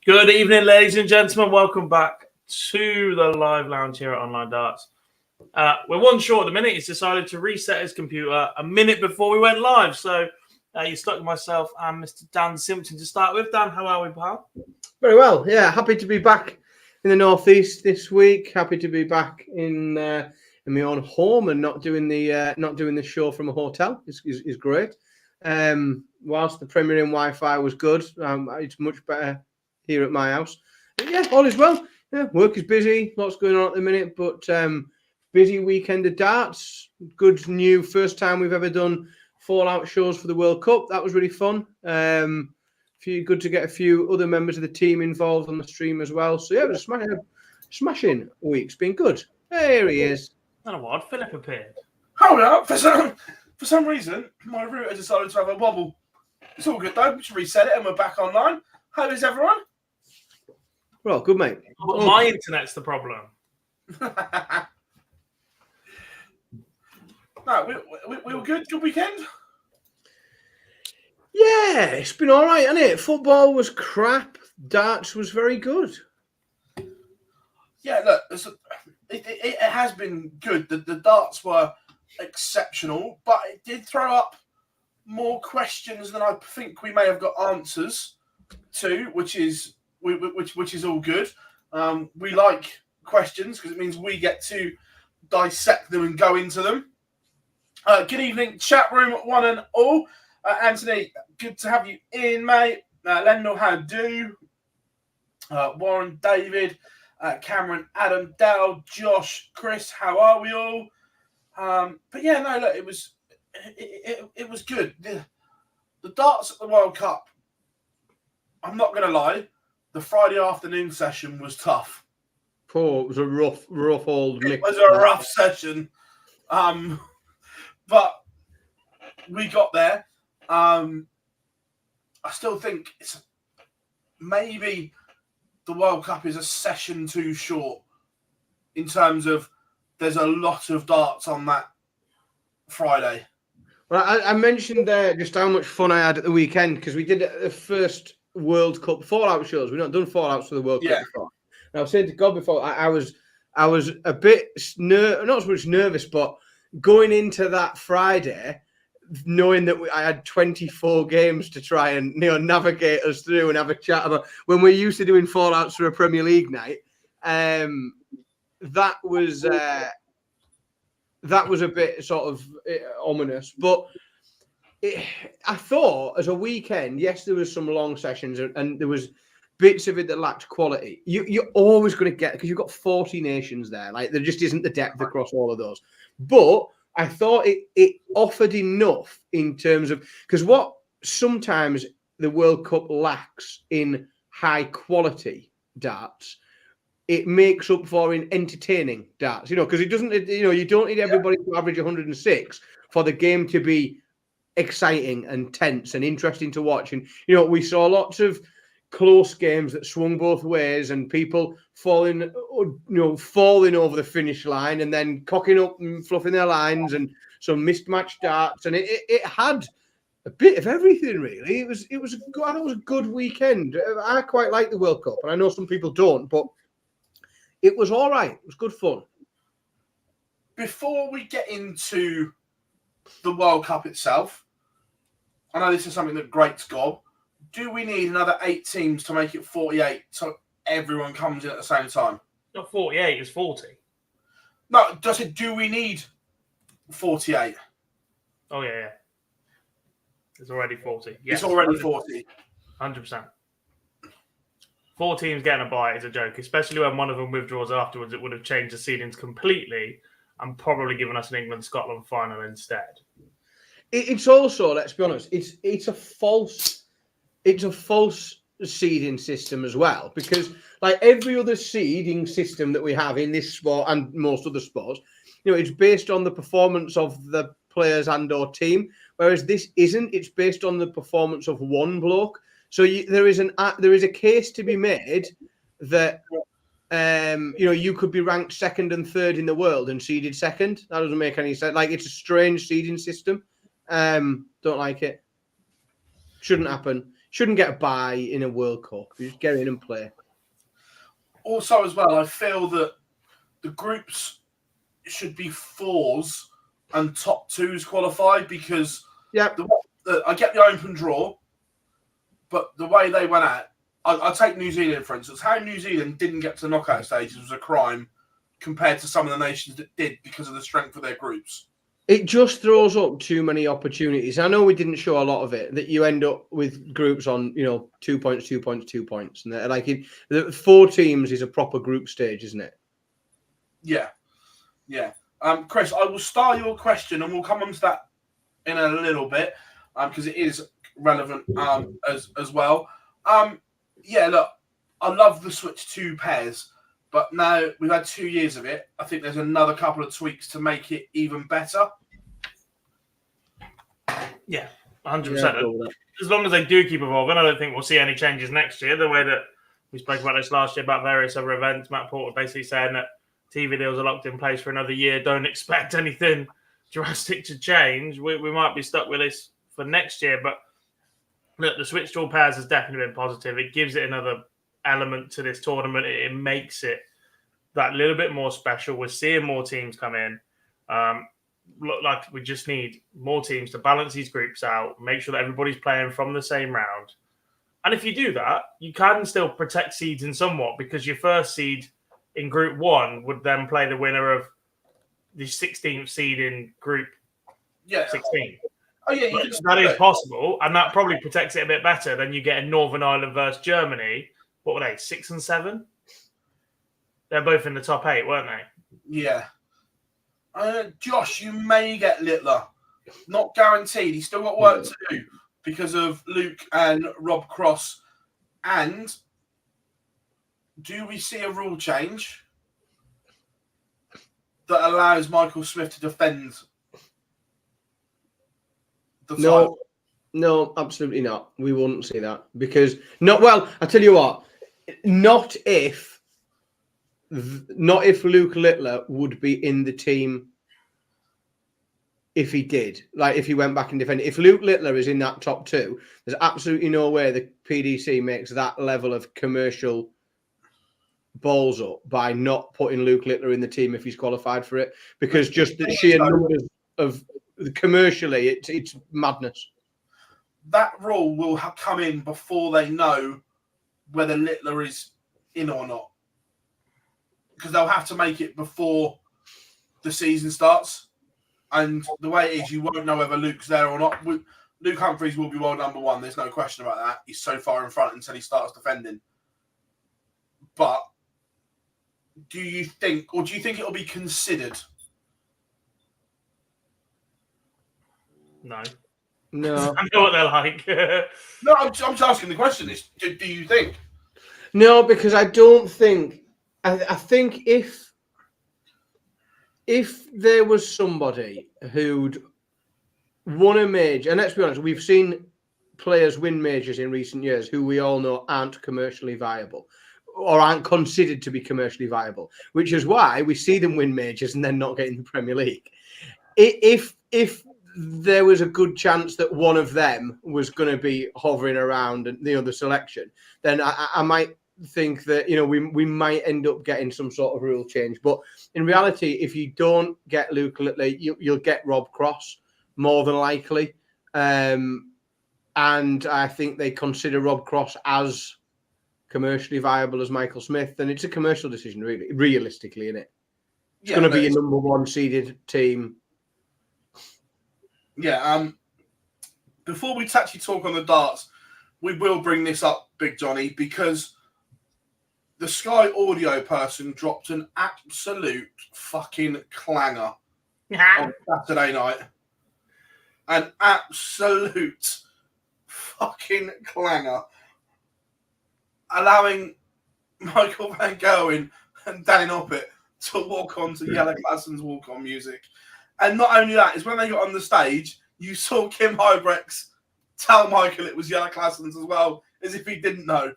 Good evening, ladies and gentlemen. Welcome back to the live lounge here at Online Darts. We're one short at the minute. He's decided to reset his computer a minute before we went live. So you're stuck with myself and Mr. Dan Simpson to start with. Dan, how are we, pal? Very well. Yeah, happy to be back in the Northeast this week. Happy to be back in my own home and not doing the show from a hotel. Is great. Whilst the Premier Inn Wi-Fi was good, it's much better here at my house. But yeah, all is well. Yeah, work is busy. Lots going on at the minute, but busy weekend of darts. Good new first time we've ever done Fallout shows for the World Cup. That was really fun. Good to get a few other members of the team involved on the stream as well. So yeah, it was a smashing week. It's been good. There he is. I don't know what. Philip appeared. Hold up. For some reason, my router decided to have a wobble. It's all good though. We should reset it and we're back online. How is everyone? Well, good, mate. Well, my internet's the problem. No, we were good. Good weekend. Yeah, it's been all right, hasn't it? Football was crap. Darts was very good. Yeah, look, it has been good. The darts were exceptional, but it did throw up more questions than I think we may have got answers to, which is all good. We like questions because it means we get to dissect them and go into them. Good evening, chat room, one and all. Anthony, good to have you in, mate. Lendl, how do? Warren, David, Cameron, Adam, Dal, Josh, Chris, how are we all? But yeah, no, look, it was good. The darts at the World Cup, I'm not going to lie, the Friday afternoon session was tough. Oh, it was a rough old mix. It was a rough session. But we got there. I still think it's maybe the World Cup is a session too short in terms of there's a lot of darts on that Friday. Well, I mentioned there just how much fun I had at the weekend because we did the first World Cup Fallout shows. We've not done Fallouts for the World Cup before. And I was saying to God before, I was a bit not so much nervous, but going into that Friday, knowing that I had 24 games to try and navigate us through and have a chat about when we're used to doing Fallouts for a Premier League night, that was a bit sort of ominous. But I thought as a weekend, yes, there was some long sessions and there was bits of it that lacked quality. You're always going to get, because you've got 40 nations there. Like there just isn't the depth across all of those. But I thought it offered enough in terms of, because what sometimes the World Cup lacks in high quality darts, it makes up for in entertaining darts, because it doesn't, you don't need everybody to average 106 for the game to be exciting and tense and interesting to watch. And, we saw lots of close games that swung both ways and people falling over the finish line and then cocking up and fluffing their lines and some mismatched darts. And it had a bit of everything, really. I thought it was a good weekend. I quite like the World Cup, and I know some people don't, but it was all right. It was good fun. Before we get into the World Cup itself, I know this is something that grates Gob. Do we need another 8 teams to make it 48 so everyone comes in at the same time? Not 48, it's 40. No, just it. Do we need 48? Oh, yeah. It's already 40. Yes, it's already 40. 100%. 4 teams getting a bye is a joke, especially when one of them withdraws afterwards. It would have changed the seedings completely and probably given us an England-Scotland final instead. It's also, let's be honest, it's a false seeding system as well, because like every other seeding system that we have in this sport and most other sports, it's based on the performance of the players and or team, whereas this isn't. It's based on the performance of one bloke. So there is a case to be made that you could be ranked second and third in the world and seeded second. That doesn't make any sense. Like, it's a strange seeding system. Don't like it. Shouldn't happen. shouldn't get a bye in a World Cup. You just get in and play. Also, as well, I feel that the groups should be 4s and top 2s qualify because I get the open draw, but the way they went at, I take New Zealand, for instance. How New Zealand didn't get to the knockout stages was a crime compared to some of the nations that did because of the strength of their groups. It just throws up too many opportunities. I know we didn't show a lot of it, that you end up with groups on, 2 points, 2 points, 2 points. And the 4 teams is a proper group stage, isn't it? Yeah. Yeah. Chris, I will start your question and we'll come on to that in a little bit because it is relevant as well. Look, I love the switch to pairs, but now we've had 2 years of it. I think there's another couple of tweaks to make it even better. Yeah, 100%. As long as they do keep evolving, I don't think we'll see any changes next year. The way that we spoke about this last year about various other events, Matt Porter basically saying that TV deals are locked in place for another year. Don't expect anything drastic to change. We might be stuck with this for next year, but look, the switch to all pairs has definitely been positive. It gives it another element to this tournament. It makes it that little bit more special. We're seeing more teams come in. Look like we just need more teams to balance these groups out, make sure that everybody's playing from the same round. And if you do that, you can still protect seeds in somewhat because your first seed in Group 1 would then play the winner of the 16th seed in Group 16. Oh, yeah, that is possible, and that probably protects it a bit better than you get in Northern Ireland versus Germany. What were they, 6 and 7? They're both in the top 8, weren't they? Yeah. Josh, you may get Littler. Not guaranteed. He's still got work to do because of Luke and Rob Cross. And do we see a rule change that allows Michael Smith to defend the title? No, absolutely not. We wouldn't see that because I tell you what, not if Luke Littler would be in the team if he did, like if he went back and defended. If Luke Littler is in that top 2, there's absolutely no way the PDC makes that level of commercial balls up by not putting Luke Littler in the team if he's qualified for it, because just the sheer numbers of commercially, it's madness. That rule will come in before they know whether Littler is in or not, because they'll have to make it before the season starts. And the way it is, you won't know whether Luke's there or not. Luke Humphries will be world number 1. There's no question about that. He's so far in front until he starts defending. But do you think it'll be considered? No. I know what they're like. No, I'm just asking the question. Do you think? No, because I don't think. I think if there was somebody who'd won a major, and let's be honest, we've seen players win majors in recent years who we all know aren't commercially viable or aren't considered to be commercially viable, which is why we see them win majors and then not get in the Premier League. If there was a good chance that one of them was going to be hovering around the selection, then I might think that we might end up getting some sort of rule change. But in reality, if you don't get Luke Littler, you'll get Rob Cross more than likely, and I think they consider Rob Cross as commercially viable as Michael Smith. Then it's a commercial decision, really, realistically, isn't it? It's going to be a number 1 seeded team. Yeah. Before we actually talk on the darts, we will bring this up, Big Johnny, because the Sky Audio person dropped an absolute fucking clanger on Saturday night. An absolute fucking clanger. Allowing Michael Van Gerwen and Danny Noppert to walk on to Yellow Klassen's walk-on music. And not only that, is when they got on the stage, you saw Kim Hybrex tell Michael it was Yellow Klassen's as well, as if he didn't know.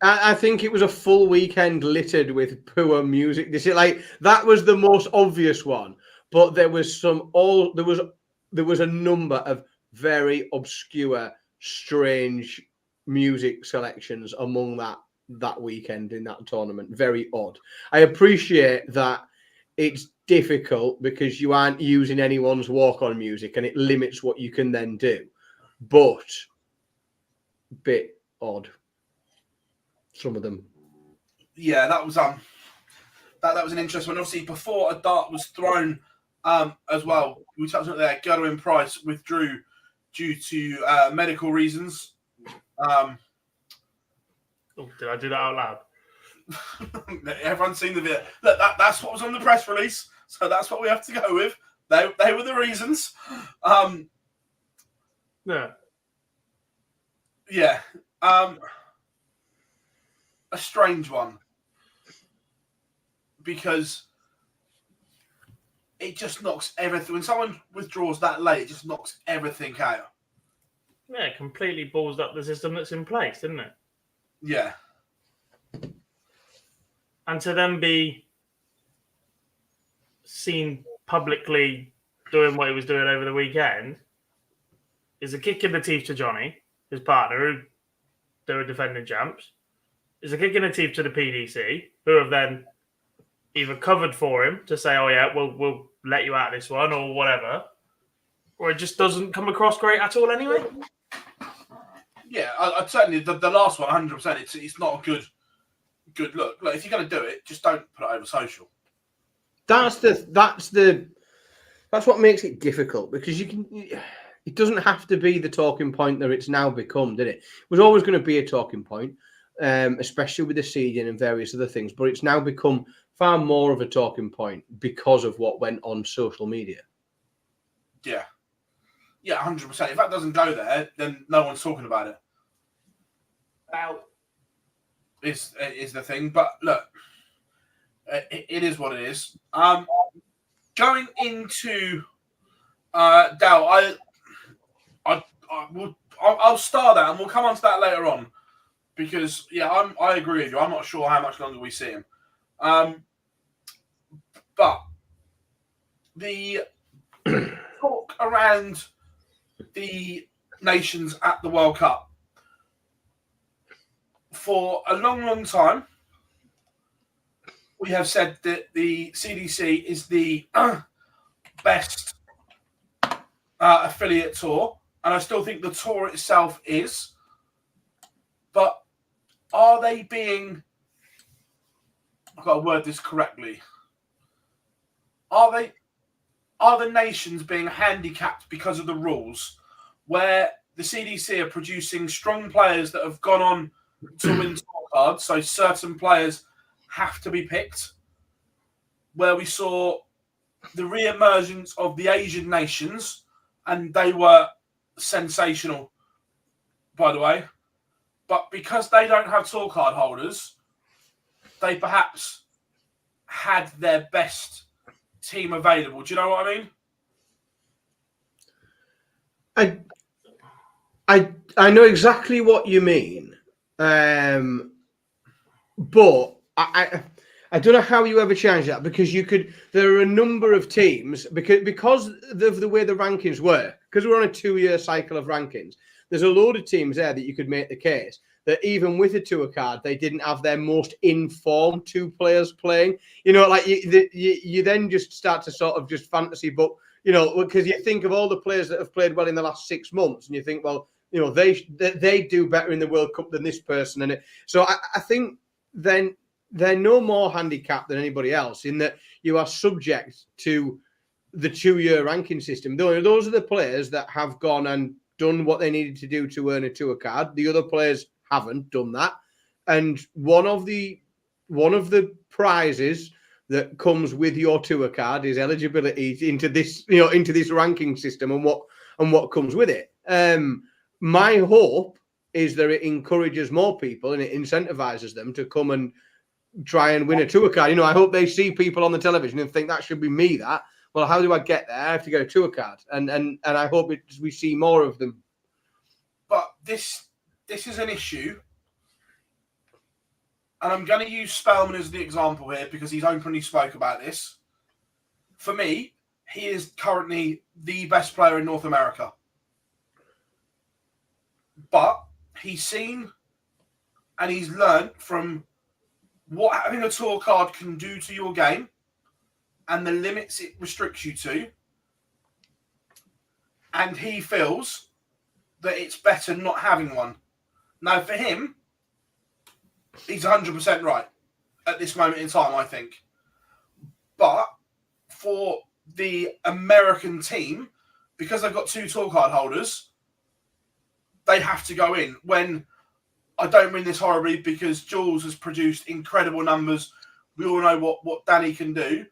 I think it was a full weekend littered with poor music. That was the most obvious one, but there was a number of very obscure strange music selections among that weekend in that tournament. Very odd. I appreciate that it's difficult because you aren't using anyone's walk-on music and it limits what you can then do, but bit odd. Some of them. Yeah, that was that was an interesting one. Obviously, before a dart was thrown, as well, we touched on it there. Gerwyn Price withdrew due to medical reasons. Oh, did I do that out loud? Everyone's seen the video. Look, that's what was on the press release, so that's what we have to go with. They were the reasons. Yeah. A strange one, because it just knocks everything. When someone withdraws that late, it just knocks everything out. Yeah, it completely balls up the system that's in place, didn't it? Yeah. And to then be seen publicly doing what he was doing over the weekend is a kick in the teeth to Johnny, his partner, who they were defending champs. Is a kick in the teeth to the PDC, who have then either covered for him to say, "Oh yeah, we'll let you out of this one," or whatever, or it just doesn't come across great at all anyway. Yeah, I'd certainly the last one, 100%. It's not a good look. Look, if you're going to do it, just don't put it over social. That's what makes it difficult, because you can. It doesn't have to be the talking point that it's now become, did it? It was always going to be a talking point, especially with the seeding and various other things. But it's now become far more of a talking point because of what went on social media. Yeah. Yeah, 100%. If that doesn't go there, then no one's talking about it. Out is the thing. But look, it is what it is. Going into Dal, I'll start that, and we'll come on to that later on, because I agree with you. I'm not sure how much longer we see him. But the talk around the nations at the World Cup, for a long, long time, we have said that the CDC is the best affiliate tour, and I still think the tour itself is. But are they being... I've got to word this correctly. Are the nations being handicapped because of the rules, where the CDC are producing strong players that have gone on to win scorecards, so certain players have to be picked, where we saw the re-emergence of the Asian nations, and they were sensational, by the way, but because they don't have tour card holders, they perhaps had their best team available. Do you know what I mean? I know exactly what you mean, but I don't know how you ever change that, because there are a number of teams, because of the way the rankings work, because we're on a 2-year cycle of rankings, there's a load of teams there that you could make the case that even with a tour card, they didn't have their most informed 2 players playing. You know, like you then just start to sort of just fantasy book, you know, because you think of all the players that have played well in the last 6 months, and you think, well, you know, they do better in the World Cup than this person. So I think then they're no more handicapped than anybody else, in that you are subject to the 2-year ranking system. Those are the players that have gone and done what they needed to do to earn a tour card. The other players haven't done that. And one of the prizes that comes with your tour card is eligibility into this, you know, into this ranking system and what comes with it. My hope is that it encourages more people and it incentivizes them to come and try and win a tour card. You know, I hope they see people on the television and think that should be me. Well, how do I get there? I have to get a tour card, and I hope we see more of them. But this is an issue, and I'm going to use Spellman as the example here because he's openly spoke about this. For me, he is currently the best player in North America. But he's seen and he's learned from what having a tour card can do to your game and the limits it restricts you to. And he feels that it's better not having one. Now, for him, he's 100% right at this moment in time, I think. But for the American team, because they've got 2 tour card holders, they have to go in. When I don't mean this horribly, because Jules has produced incredible numbers. We all know what Danny can do.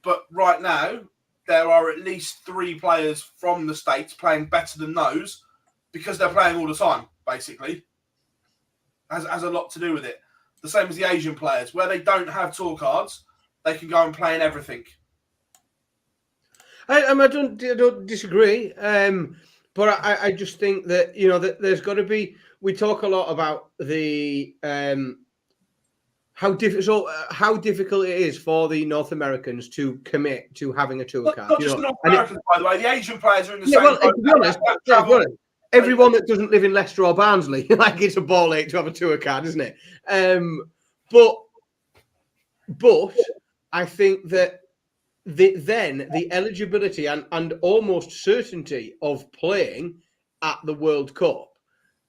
But right now, there are at least 3 players from the States playing better than those because they're playing all the time, basically. Has a lot to do with it. The same as the Asian players. Where they don't have tour cards, they can go and play in everything. I don't disagree, but I just think that, you know, that there's got to be. We talk a lot about the how difficult it is for the North Americans to commit to having a tour card. Not just the North Americans, by the way. The Asian players are in the same boat. To be honest, everyone that doesn't live in Leicester or Barnsley, like, it's a ball ache to have a tour card, isn't it? But I think that the eligibility and almost certainty of playing at the World Cup,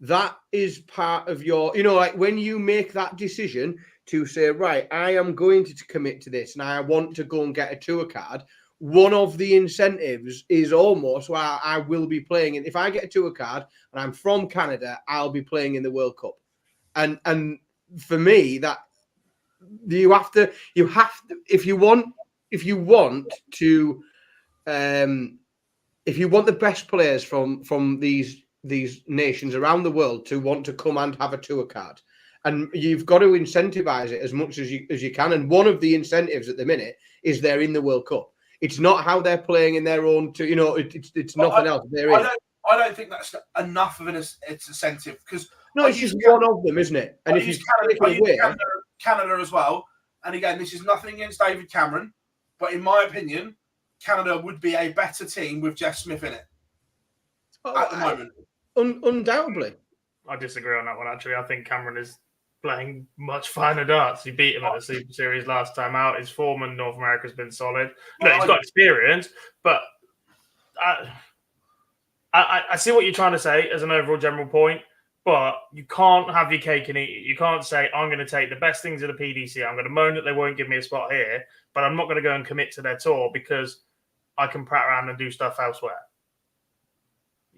that is part of your, you know, like when you make that decision to say, right, I am going to commit to this and I want to go and get a tour card, one of the incentives is almost, well, I will be playing. And if I get a tour card and I'm from Canada, I'll be playing in the World Cup. And for me, that you have to, if you want the best players from these nations around the world to want to come and have a tour card, and you've got to incentivize it as much as you can. And one of the incentives at the minute is they're in the World Cup. It's not how they're playing in their own, it's nothing else. I don't think that's enough of an incentive, because it's just one of them, isn't it? And if you Canada as well, and again, this is nothing against David Cameron, but in my opinion, Canada would be a better team with Jeff Smith in it at the moment. Undoubtedly. I disagree on that one, actually. I think Cameron is playing much finer darts. He beat him at the Super Series last time out. His form in North America has been solid. Look, he's got experience, but I see what you're trying to say as an overall general point, but you can't have your cake and eat it. You can't say, I'm going to take the best things of the PDC. I'm going to moan that they won't give me a spot here, but I'm not going to go and commit to their tour because I can prat around and do stuff elsewhere.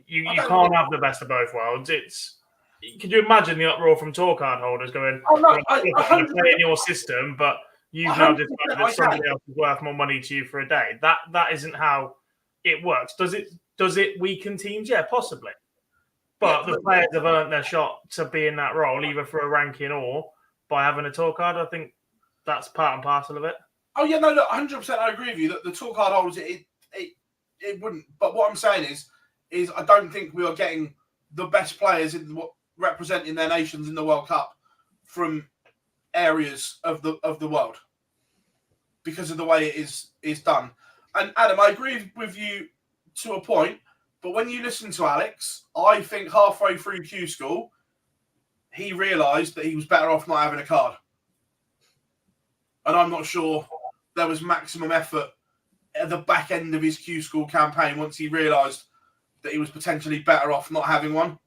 You can't have the best of both worlds. Could you imagine the uproar from tour card holders going, I'm going to play in your system, but you've now decided that somebody else is worth more money to you for a day? That isn't how it works. Does it weaken teams? Yeah, possibly. But the players have earned their shot to be in that role, either for a ranking or by having a tour card. I think that's part and parcel of it. Oh, yeah, no, look, 100% I agree with you that the tour card holders, it wouldn't. But what I'm saying is I don't think we are getting the best players representing their nations in the World Cup from areas of the world because of the way it is done. And Adam, I agree with you to a point, but when you listen to Alex, I think halfway through Q School, he realised that he was better off not having a card. And I'm not sure there was maximum effort at the back end of his Q School campaign once he realised that he was potentially better off not having one.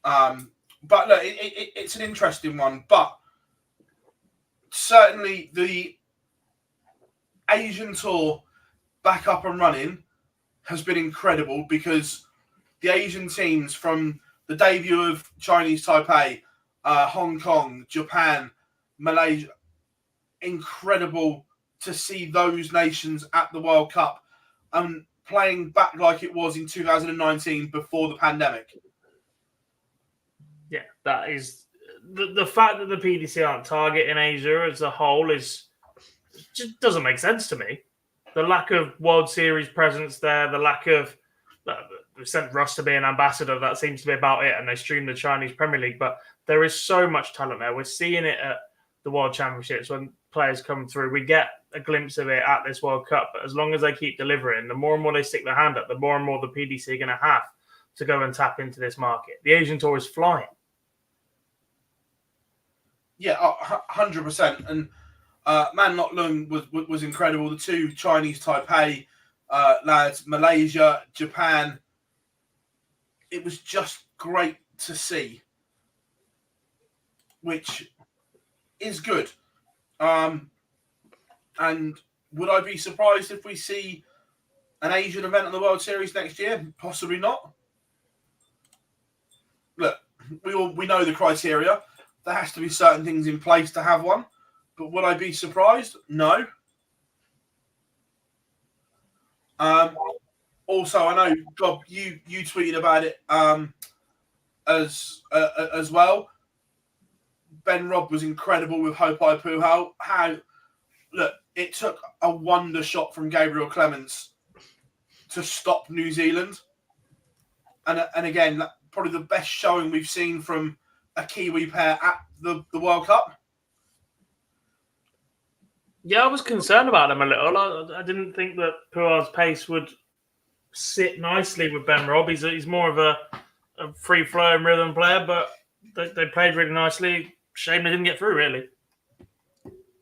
But look, it's an interesting one. But certainly the Asian tour back up and running has been incredible because the Asian teams, from the debut of Chinese Taipei, Hong Kong, Japan, Malaysia, incredible to see those nations at the World Cup and playing back like it was in 2019 before the pandemic. Yeah, that is the fact that the PDC aren't targeting Asia as a whole just doesn't make sense to me. The lack of World Series presence there, the lack of we sent Russ to be an ambassador, that seems to be about it, and they stream the Chinese Premier League. But there is so much talent there. We're seeing it at the World Championships when players come through. We get a glimpse of it at this World Cup. But as long as they keep delivering, the more and more they stick their hand up, the more and more the PDC are going to have to go and tap into this market. The Asian Tour is flying. Yeah, 100%. And Man Not Lung was incredible. The two Chinese Taipei lads, Malaysia, Japan. It was just great to see, which is good. And would I be surprised if we see an Asian event in the World Series next year? Possibly not. Look, we know the criteria. There has to be certain things in place to have one. But would I be surprised? No. Also, I know, Bob, you tweeted about it as well. Ben Robb was incredible with Hope Puhal. Look, it took a wonder shot from Gabriel Clements to stop New Zealand. And again, probably the best showing we've seen from a Kiwi pair at the World Cup. Yeah, I was concerned about them a little. I didn't think that Puhal's pace would sit nicely with Ben Robb. He's more of a free-flowing rhythm player, but they played really nicely. Shame they didn't get through, really.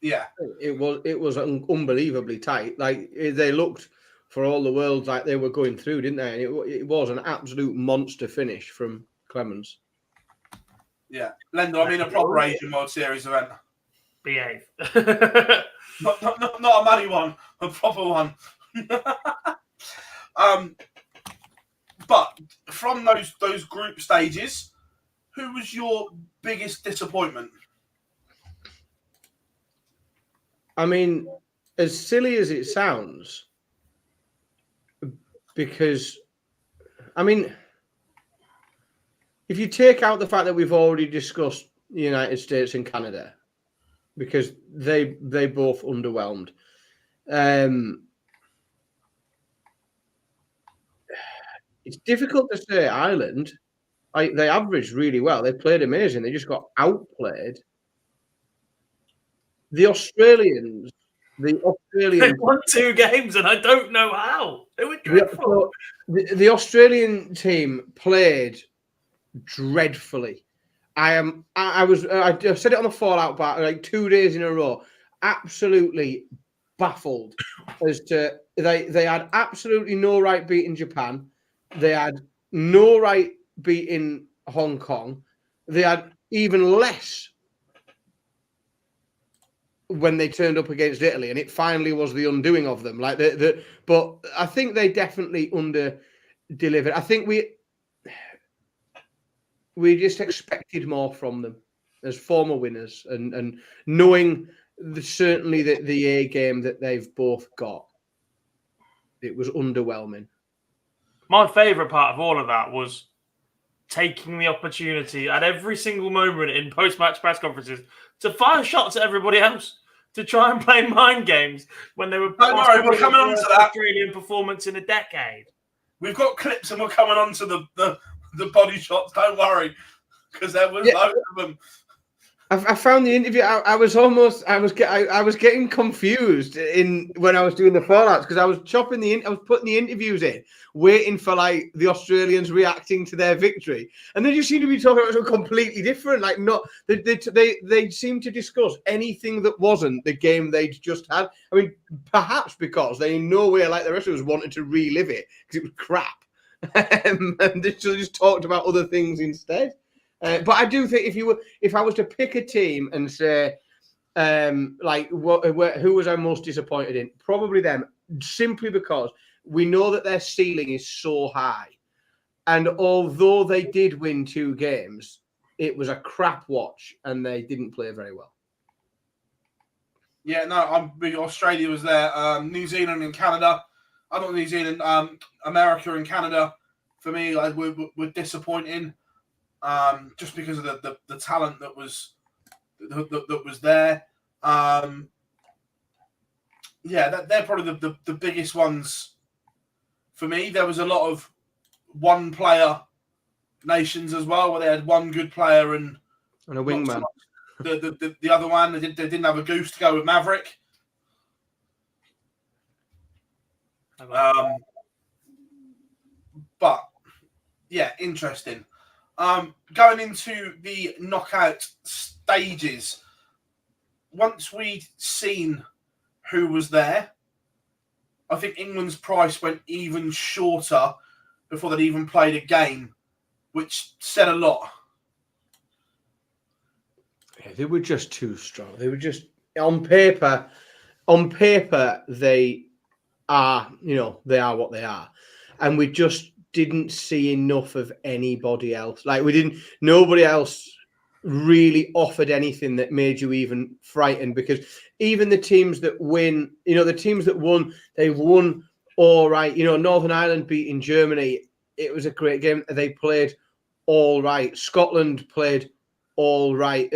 Yeah. It was unbelievably tight. Like, they looked for all the world like they were going through, didn't they? And it was an absolute monster finish from Clemens. Yeah. Lendo, I mean a proper Asian World Series event. Behave. Not a money one, a proper one. But from those group stages, who was your biggest disappointment? I mean, as silly as it sounds, because, I mean, if you take out the fact that we've already discussed the United States and Canada, because they both underwhelmed. It's difficult to say Ireland. They averaged really well. They played amazing. They just got outplayed. The Australians. They won 2 games, and I don't know how. They were dreadful. The Australian team played dreadfully. I said it on the Fallout bar like 2 days in a row. Absolutely baffled as to they had absolutely no right beating Japan. They had no right beating Hong Kong. They had even less when they turned up against Italy, and it finally was the undoing of them. But I think they definitely under-delivered. I think we just expected more from them as former winners, and knowing certainly that the A game that they've both got, it was underwhelming. My favourite part of all of that was taking the opportunity at every single moment in post-match press conferences to fire shots at everybody else, to try and play mind games when they were. Don't worry, we're coming on to that. Australian performance in a decade. We've got clips, and we're coming on to the body shots. Don't worry, because there was loads of them. I found the interview. I was getting confused when I was doing the fallouts, because I was putting the interviews in, waiting for like the Australians reacting to their victory, and they just seem to be talking about something completely different. Like, not they seem to discuss anything that wasn't the game they'd just had. I mean, perhaps because they in no way, like the rest of us, wanted to relive it because it was crap, and they just talked about other things instead. But I do think if I was to pick a team and say, who was I most disappointed in? Probably them, simply because we know that their ceiling is so high, and although they did win 2 games, it was a crap watch, and they didn't play very well. Yeah, no, Australia was there. New Zealand and Canada. Not New Zealand. America and Canada, for me, were disappointing. Just because of the talent that was there. They're probably the biggest ones for me. There was a lot of one player nations as well, where they had one good player and a wingman. The other one, they didn't have a goose to go with Maverick. But Yeah, interesting. Going into the knockout stages, once we'd seen who was there, I think England's price went even shorter before they'd even played a game, which said a lot. Yeah, they were just too strong. They were just on paper. On paper, they are, they are what they are, and we just didn't see enough of anybody else. Like nobody else really offered anything that made you even frightened, because even the teams that win, the teams that won, they won all right. Northern Ireland beating Germany, it was a great game. They played all right. Scotland played all right.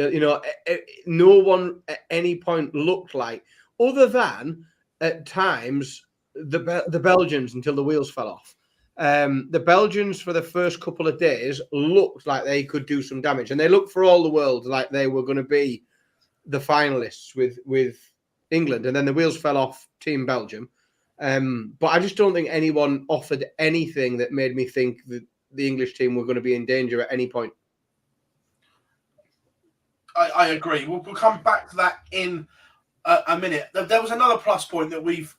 No one at any point looked like, other than at times the Belgians, until the wheels fell off. The Belgians for the first couple of days looked like they could do some damage, and they looked for all the world like they were going to be the finalists with England, and then the wheels fell off Team Belgium. But I just don't think anyone offered anything that made me think that the English team were going to be in danger at any point. I agree. We'll come back to that in a minute. There was another plus point that we've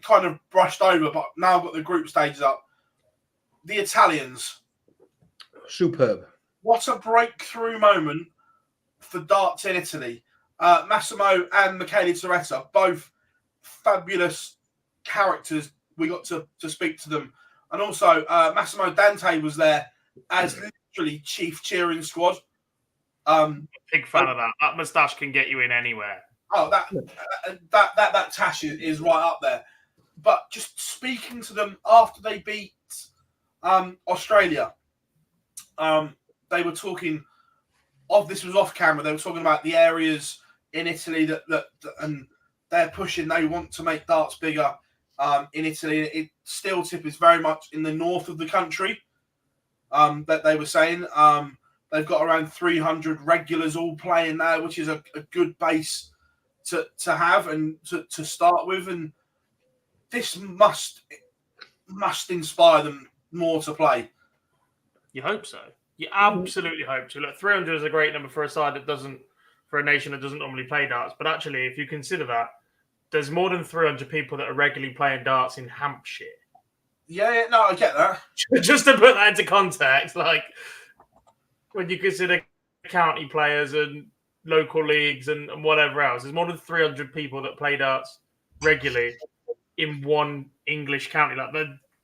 kind of brushed over, but now I've got the group stages up. The Italians. Superb. What a breakthrough moment for darts in Italy. Massimo and Michele Toretta, both fabulous characters. We got to speak to them. And also, Massimo Dante was there as literally chief cheering squad. Big fan of that. That moustache can get you in anywhere. Oh, that tash is right up there. But just speaking to them after they beat Australia, they were talking this was off camera. They were talking about the areas in Italy that and they're pushing. They want to make darts bigger in Italy. Steel tip is very much in the north of the country. That they were saying they've got around 300 regulars all playing there, which is a good base to have and to start with. And this must inspire them more to play. You hope so. You absolutely hope so. Look, 300 is a great number for a nation that doesn't normally play darts. But actually, if you consider that, there's more than 300 people that are regularly playing darts in Hampshire. Yeah, no, I get that. Just to put that into context, like when you consider county players and local leagues and whatever else, there's more than 300 people that play darts regularly in one English county. Like,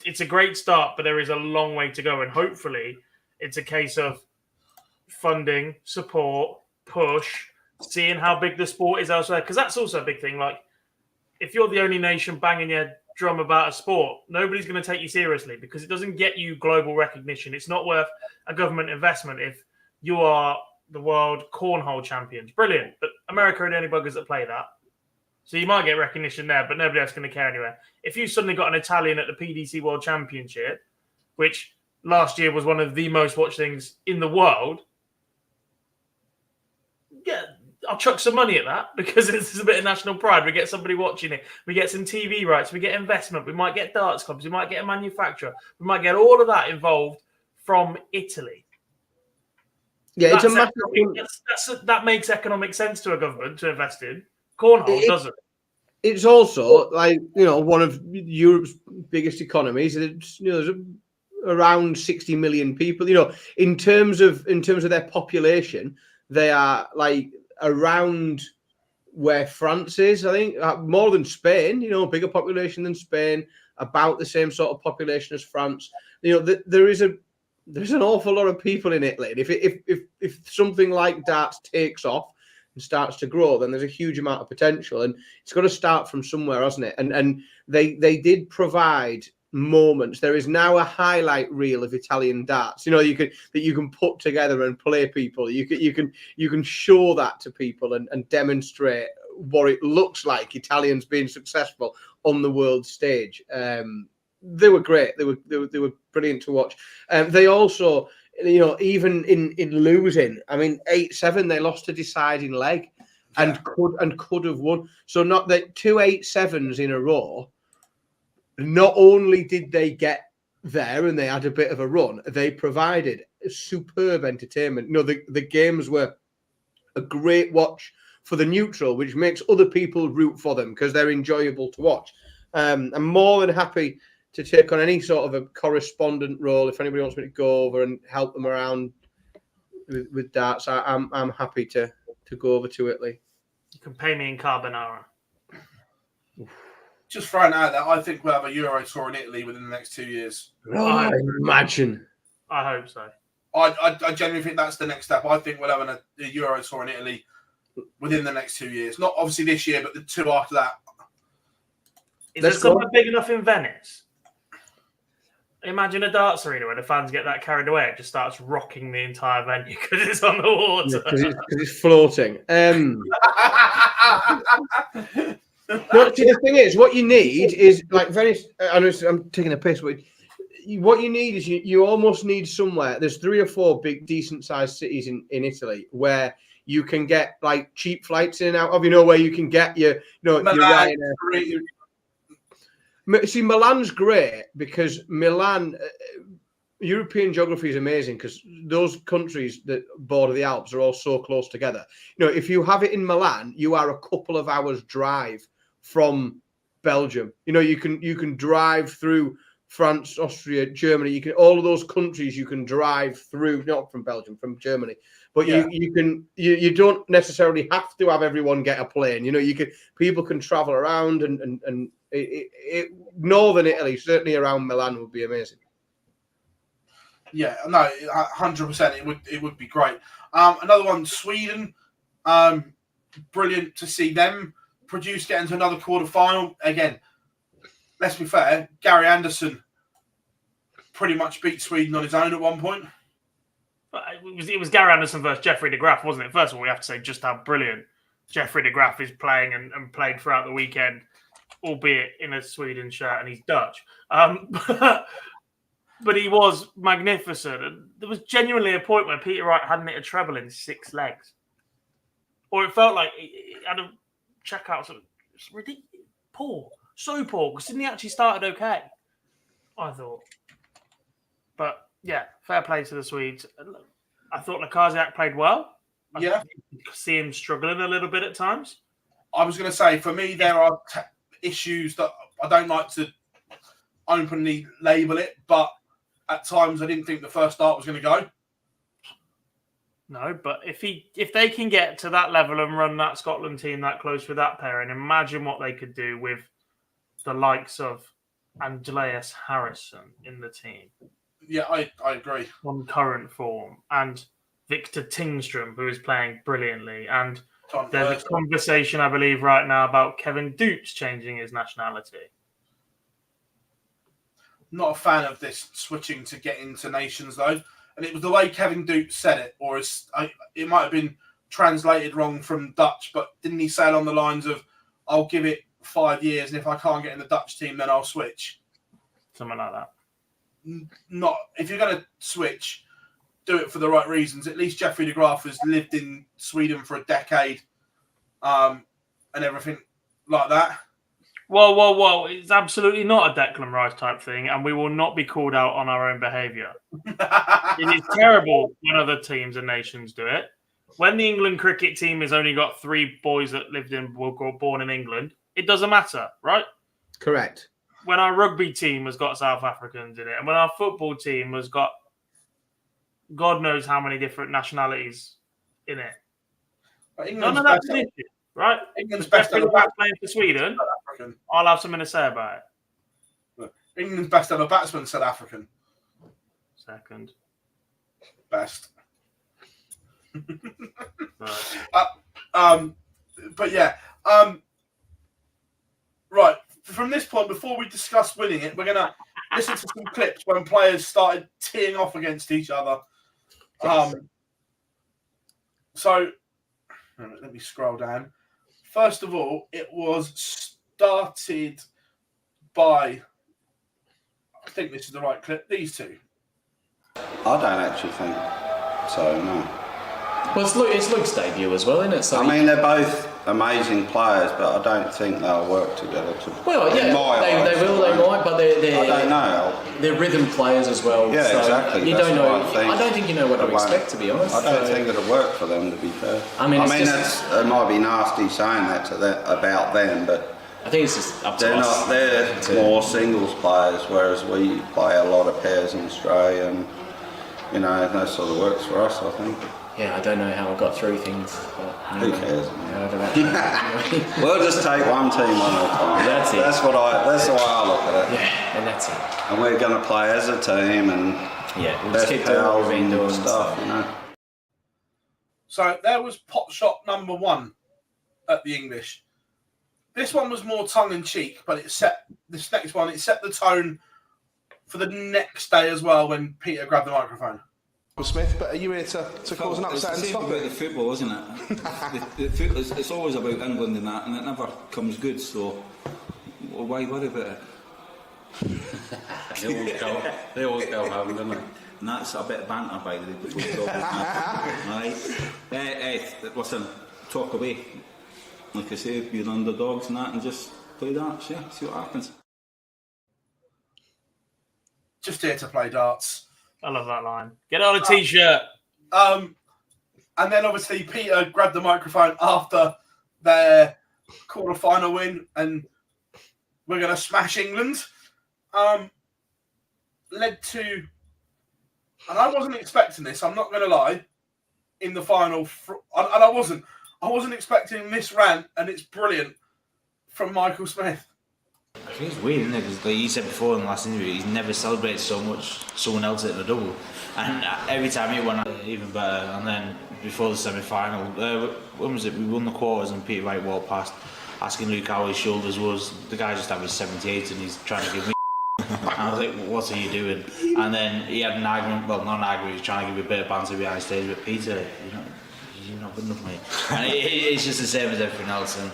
it's a great start, but there is a long way to go. And hopefully it's a case of funding, support, push, seeing how big the sport is elsewhere. Because that's also a big thing. Like, if you're the only nation banging your drum about a sport, nobody's going to take you seriously because it doesn't get you global recognition. It's not worth a government investment if you are the world cornhole champions. Brilliant. But America are the only buggers that play that. So you might get recognition there, but nobody else is going to care anyway. If you suddenly got an Italian at the PDC World Championship, which last year was one of the most watched things in the world, yeah, I'll chuck some money at that because it's a bit of national pride. We get somebody watching it. We get some TV rights. We get investment. We might get darts clubs. We might get a manufacturer. We might get all of that involved from Italy. Yeah, it's a massive. That makes economic sense to a government to invest in. Cornhole doesn't. It's also like, one of Europe's biggest economies. There's around 60 million people. In terms of their population, they are like around where France is. I think more than Spain. Bigger population than Spain. About the same sort of population as France. There's an awful lot of people in Italy. And if something like darts takes off and starts to grow, then there's a huge amount of potential, and it's got to start from somewhere, hasn't it? And they did provide moments. There is now a highlight reel of Italian darts. That you can put together and play people. You can show that to people and demonstrate what it looks like Italians being successful on the world stage. They were great. They were brilliant to watch. They also, even in losing, 8-7, they lost a deciding leg, and could have won. So not that 2 8-7s in a row. Not only did they get there and they had a bit of a run, they provided superb entertainment. The games were a great watch for the neutral, which makes other people root for them because they're enjoyable to watch. I'm more than happy to take on any sort of a correspondent role if anybody wants me to go over and help them around with darts. I'm happy to go over to Italy. You can pay me in carbonara. Just throwing out that I think we'll have a Euro tour in Italy within the next 2 years. Oh, imagine. I hope so. I genuinely think that's the next step. I think we'll have a Euro tour in Italy within the next 2 years. Not obviously this year, but the 2 after that. Is there somewhere big enough in Venice? Imagine a darts arena where the fans get that carried away. It just starts rocking the entire venue because it's on the water. Because it's floating. The thing is, what you need is like Venice. I know I'm taking a piss, but what you need is you almost need somewhere. There's 3 or 4 big, decent-sized cities in Italy where you can get like cheap flights in and out of. Where you can get your Ryanair. See, Milan's great because Milan, European geography is amazing because those countries that border the Alps are all so close together. If you have it in Milan, you are a couple of hours drive from Belgium. You can drive through France, Austria, Germany. All of those countries you can drive through, not from Belgium, from Germany. But you don't necessarily have to have everyone get a plane. People can travel around and northern Italy, certainly around Milan, would be amazing. Yeah, no, 100%. It would be great. Another one, Sweden. Brilliant to see them getting to another quarter-final. Again, let's be fair, Gary Anderson pretty much beat Sweden on his own at one point. It was Gary Anderson versus Jeffrey de Graaf, wasn't it? First of all, we have to say just how brilliant Jeffrey de Graaf is playing and played throughout the weekend, albeit in a Sweden shirt, and he's Dutch. But he was magnificent. And there was genuinely a point where Peter Wright hadn't hit a treble in 6 legs. Or it felt like he had a checkout. So it's ridiculous. Poor. So poor. Because didn't he actually started okay? I thought. But, yeah, fair play to the Swedes. I thought Lakaziak played well. Yeah. I could see him struggling a little bit at times. I was going to say, for me, there are issues that I don't like to openly label it, but at times I didn't think the first start was going to go. No, but if they can get to that level and run that Scotland team that close with that pairing, imagine what they could do with the likes of Andreas Harrison in the team. Yeah, I agree. On current form. And Victor Tingström, who is playing brilliantly. And there's a conversation, I believe, right now about Kevin Dukes changing his nationality. Not a fan of this switching to get into nations, though. And it was the way Kevin Dukes said it, or it might have been translated wrong from Dutch, but didn't he say it on the lines of, I'll give it 5 years, and if I can't get in the Dutch team, then I'll switch? Something like that. Not if you're going to switch, do it for the right reasons. At least Jeffrey de Graaf has lived in Sweden for a decade, and everything like that. Whoa. It's absolutely not a Declan Rice type thing, and we will not be called out on our own behaviour. It is terrible when other teams and nations do it. When the England cricket team has only got 3 boys that were born in England, it doesn't matter, right? Correct. When our rugby team has got South Africans in it, and when our football team has got God knows how many different nationalities in it. None of that's an issue, right? England's best ever playing for Sweden. I'll have something to say about it. England's best ever batsman, South African. Second. Best. Right. But yeah. Right. From this point, before we discuss winning it, we're going to listen to some clips when players started teeing off against each other. So, let me scroll down. First of all, it was started by, I think this is the right clip, these two. I don't actually think so, no. Well, it's Luke's debut as well, isn't it? So I mean, they're both amazing players, but I don't think they'll work together. Well, yeah, they will, they might, but they're I don't know. They're rhythm players as well. Yeah, so exactly. You That's don't know. what I don't think you know what to expect, to be honest. I don't think it'll work for them, to be fair. I mean, it might be nasty saying that about them, but I think it's just up to us. They're more singles players, whereas we play a lot of pairs in Australia, and you know that sort of works for us, I think. Yeah, I don't know how I got through things. Who cares? Yeah, I don't know. We'll just take one team one at a time. That's it. That's the way I look at it. Yeah, and that's it. And we're going to play as a team, and we'll just keep doing what we've been doing stuff, you know. So there was pot shot number 1 at the English. This one was more tongue in cheek, but it set the tone for the next day as well when Peter grabbed the microphone. Smith, but are you here to cause an upset and stop about it? the football, isn't it? It's always about England and that, and it never comes good. So why worry about it? They always go home, don't they? And that's a bit of banter, by the way, before we talk about right. Listen, talk away. Like I say, be the underdogs and that, and just play darts. Yeah, see what happens. Just here to play darts. I love that line. Get on a t-shirt. And then obviously Peter grabbed the microphone after their quarter-final win, and we're going to smash England. Led to, and I wasn't expecting this, I'm not going to lie, in the final, and I wasn't expecting this rant, and it's brilliant, from Michael Smith. I think it's weird, isn't it? Because like you said before in the last interview, he's never celebrated so much someone else hitting a double. And every time he won, even better. And then before the semi-final, when was it? We won the quarters and Peter Wright walked past, asking Luke how his shoulders was. The guy just averaged 78 and he's trying to give me. I was like, what are you doing? And then he had an argument, well, not an argument, he was trying to give me a bit of banter behind stage, but Peter, you're not good enough, mate. And it's just the same as everything else. And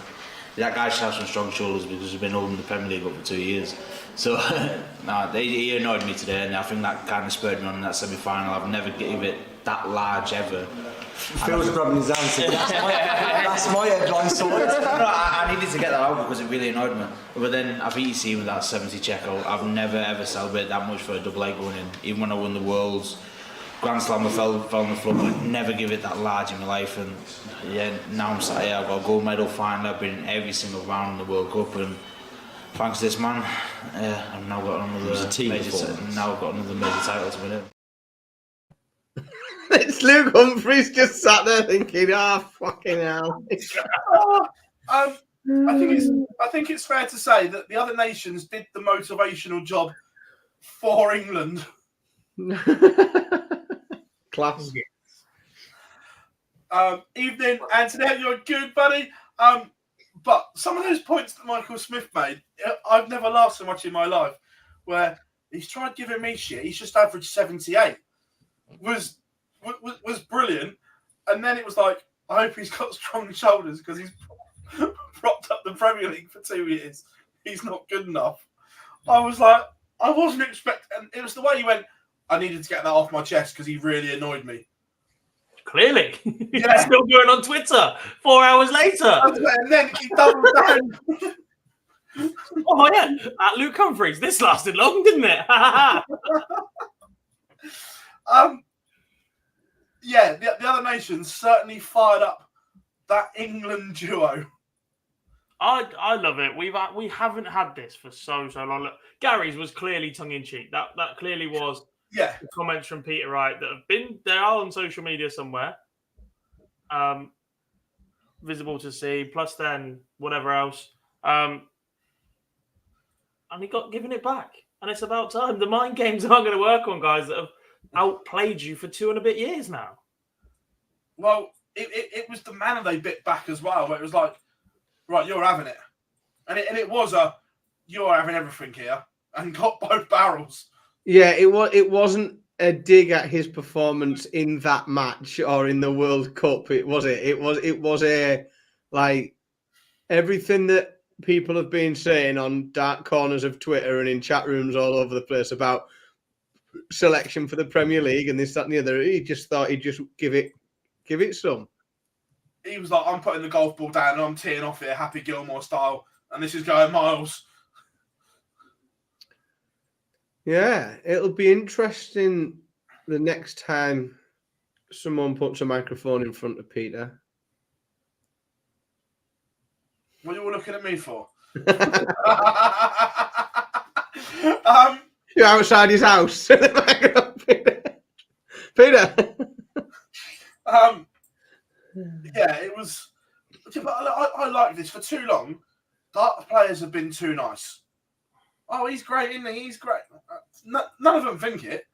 that guy should have some strong shoulders because he's been holding the Premier League up for 2 years. So, he annoyed me today, and I think that kind of spurred me on in that semi-final. I've never given it that large ever. Phil's grabbing his answer. That's my headline sorted. I needed to get that out because it really annoyed me. But then I think you see with that 70 check out, I've never ever celebrated that much for a double A going in. Even when I won the Worlds, Grand Slam, I fell on the floor, but never give it that large in my life. And yeah, now I'm sat here, I've got a gold medal final, I've been in every single round in the World Cup, and thanks to this man, I've now got another major title to win it. It's Luke Humphries just sat there thinking, fucking hell. I think it's fair to say that the other nations did the motivational job for England. Class. Evening, Anthony, you're good, buddy. But some of those points that Michael Smith made, I've never laughed so much in my life, where he's tried giving me shit. He's just averaged 78. Was brilliant. And then it was like, I hope he's got strong shoulders because he's propped up the Premier League for 2 years. He's not good enough. I was like, I wasn't expecting. It was the way he went, I needed to get that off my chest because he really annoyed me. Clearly. Yeah. Still going on Twitter 4 hours later. And then he doubled down. Oh, yeah. At Luke Humphries. This lasted long, didn't it? Yeah, the other nations certainly fired up that England duo. I love it. We haven't had this for so long. Look, Gary's was clearly tongue in cheek. That clearly was the comments from Peter Wright that have been they are on social media somewhere, visible to see. Plus, then whatever else, and he got given it back. And it's about time. The mind games aren't going to work on guys that have outplayed you for 2 and a bit years now. Well, it was the manner they bit back as well, where it was like, right, you're having it. And it was you're having everything here, and got both barrels. Yeah, it wasn't a dig at his performance in that match or in the World Cup. It was a like everything that people have been saying on dark corners of Twitter and in chat rooms all over the place about selection for the Premier League and this, that, and the other. He just thought he'd just give it some. he was like, I'm putting the golf ball down and I'm teeing off here, Happy Gilmore style, and this is going miles. Yeah, it'll be interesting the next time someone puts a microphone in front of Peter. What are you all looking at me for? You're outside his house. Peter. Yeah, it was. I like this. For too long, Dart players have been too nice. Oh, he's great, isn't he? He's great. None of them think it.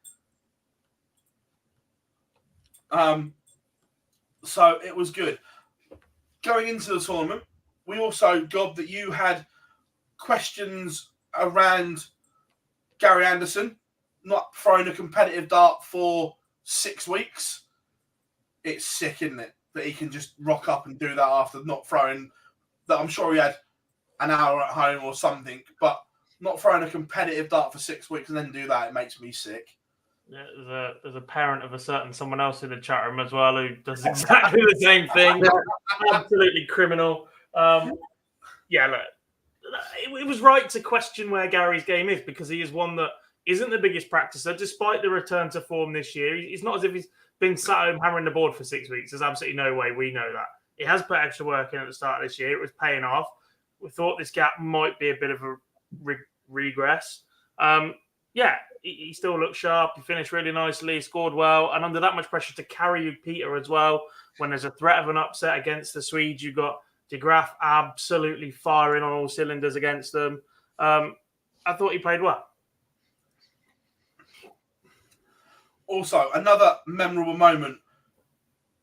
So it was good. Going into the tournament, we also got that you had questions around Gary Anderson not throwing a competitive dart for 6 weeks. It's sick, isn't it? That he can just rock up and do that after not throwing. That I'm sure he had an hour at home or something, but not throwing a competitive dart for 6 weeks and then do that, it makes me sick. Yeah, there's a parent of a certain someone else in the chat room as well who does exactly the same thing. Absolutely criminal. Yeah, look, it was right to question where Gary's game is, because he is one that isn't the biggest practicer, despite the return to form this year. It's not as if he's been sat home hammering the board for 6 weeks. There's absolutely no way we know that. He has put extra work in at the start of this year. It was paying off. We thought this gap might be a bit of a regress. Yeah, he still looked sharp. He finished really nicely. He scored well. And under that much pressure to carry Peter as well, when there's a threat of an upset against the Swedes, you've got De Graaf absolutely firing on all cylinders against them. I thought he played well. Also, another memorable moment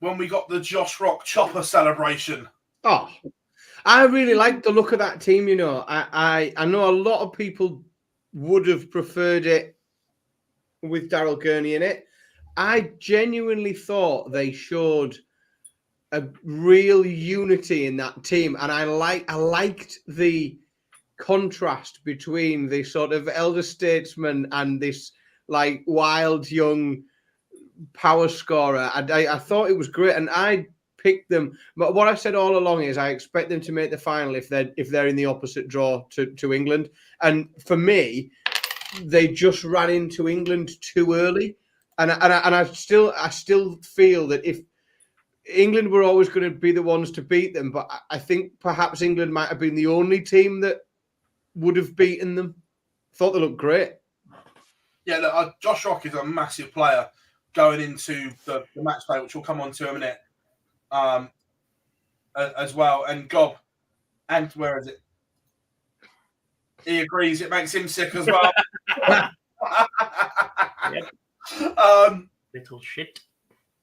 when we got the Josh Rock chopper celebration. Oh, I really like the look of that team. You know, I know a lot of people would have preferred it with Daryl Gurney in it. I genuinely thought they showed a real unity in that team, and I liked the contrast between the sort of elder statesman and this like wild young power scorer. I thought it was great, and I picked them. But what I said all along is I expect them to make the final if they're in the opposite draw to England. And for me, they just ran into England too early, and I still feel that if England were always going to be the ones to beat them, but I think perhaps England might have been the only team that would have beaten them. Thought they looked great. Yeah, look, Josh Rock is a massive player going into the match play, which we'll come on to in a minute, as well. And Gob, and where is it? He agrees. It makes him sick as well. Yep. Little shit.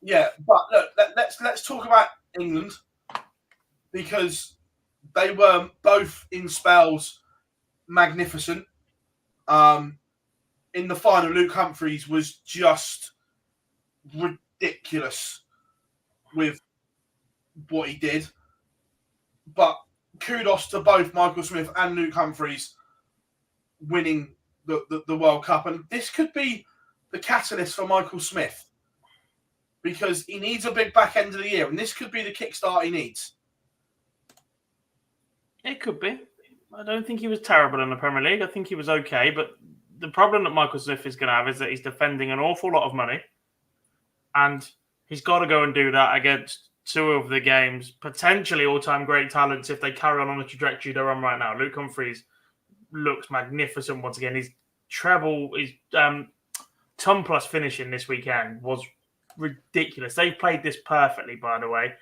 Yeah, but look, let's talk about England, because they were both in spells magnificent. In the final, Luke Humphries was just ridiculous with what he did. But kudos to both Michael Smith and Luke Humphries winning the World Cup. And this could be the catalyst for Michael Smith, because he needs a big back end of the year, and this could be the kickstart he needs. It could be. I don't think he was terrible in the Premier League. I think he was okay, but the problem that Michael Smith is going to have is that he's defending an awful lot of money, and he's got to go and do that against two of the game's potentially all-time great talents if they carry on the trajectory they're on right now. Luke Humphries looks magnificent once again. His treble, his ton plus finishing this weekend was ridiculous. They played this perfectly, by the way.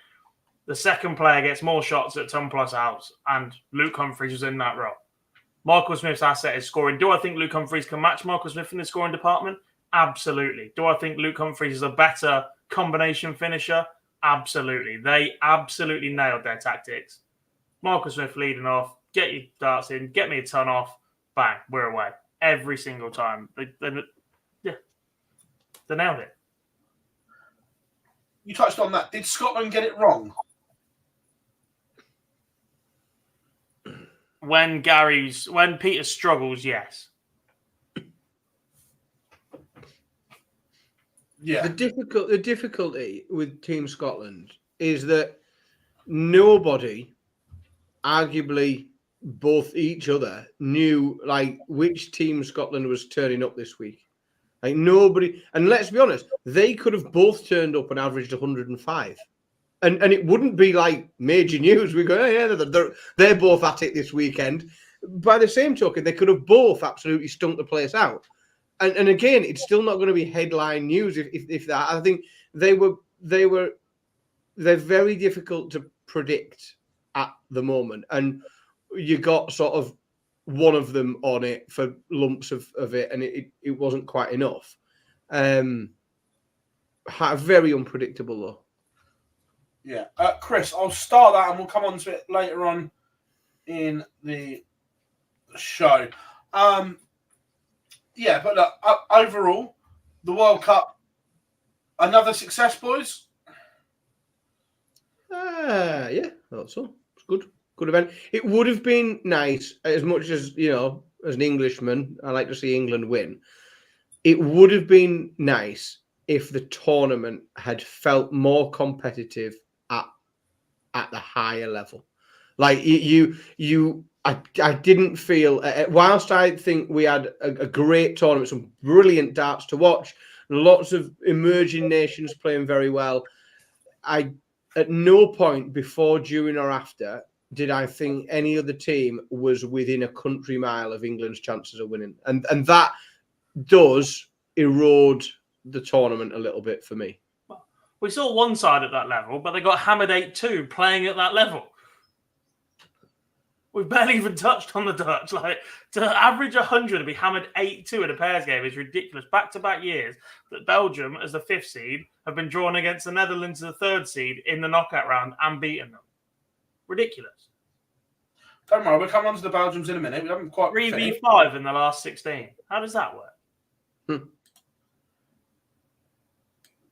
The second player gets more shots at ton plus outs, and Luke Humphries was in that role. Michael Smith's asset is scoring. Do I think Luke Humphries can match Michael Smith in the scoring department? Absolutely. Do I think Luke Humphries is a better combination finisher? Absolutely. They absolutely nailed their tactics. Michael Smith leading off, get your darts in, get me a ton off, bang, we're away. Every single time. They nailed it. You touched on that. Did Scotland get it wrong? When Peter struggles, yes. Yeah. The difficulty with Team Scotland is that nobody, arguably both each other, knew like which team Scotland was turning up this week. Like nobody, and let's be honest, they could have both turned up and averaged 105. And it wouldn't be like major news. We go, oh, yeah, they're both at it this weekend. By the same token, they could have both absolutely stunk the place out. And again, it's still not going to be headline news if that. I think they're very difficult to predict at the moment. And you got sort of one of them on it for lumps of it, and it wasn't quite enough. Very unpredictable though. Yeah, Chris, I'll start that and we'll come on to it later on in the show. Yeah, but look, overall, the World Cup, another success, boys? Yeah, I thought so. It's good. Good event. It would have been nice, as much as, as an Englishman, I like to see England win. It would have been nice if the tournament had felt more competitive at the higher level. Like I didn't feel, whilst I think we had a great tournament, some brilliant darts to watch, lots of emerging nations playing very well, at no point before, during, or after did I think any other team was within a country mile of England's chances of winning. And that does erode the tournament a little bit for me. We saw one side at that level, but they got hammered 8-2 playing at that level. We've barely even touched on the Dutch. Like, to average 100 and be hammered 8-2 in a pairs game is ridiculous. Back-to-back years that Belgium, as the 5th seed, have been drawn against the Netherlands as the 3rd seed in the knockout round and beaten them. Ridiculous. Don't worry, we'll come on to the Belgians in a minute. We haven't quite 3v5 in the last 16. How does that work?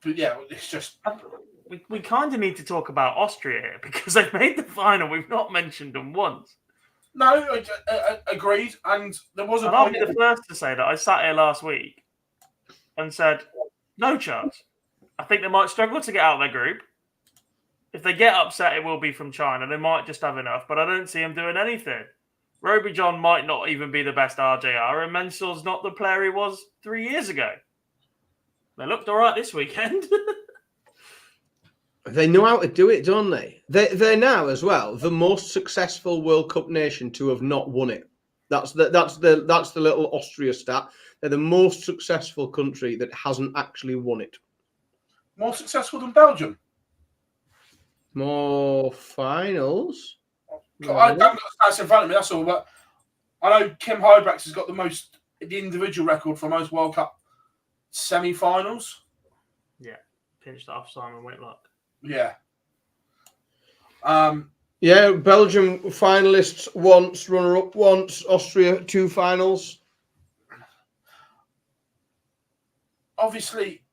But yeah, it's just... We kind of need to talk about Austria here because they've made the final. We've not mentioned them once. No, agreed. And there was a I'll be the first to say that I sat here last week and said, no chance. I think they might struggle to get out of their group. If they get upset, it will be from China. They might just have enough, but I don't see them doing anything. Roby John might not even be the best RJR, and Mensor's not the player he was 3 years ago. They looked all right this weekend. They know how to do it, don't they? They're now as well the most successful World Cup nation to have not won it. That's the little Austria stat. They're the most successful country that hasn't actually won it. More successful than Belgium? More finals? I haven't got stats in front of me, that's all. But I know Kim Hybrex has got the individual record for most World Cup semi-finals. Yeah, pinched off Simon Whitlock. Yeah. Yeah, Belgium finalists once, runner-up once, Austria 2 finals. Obviously,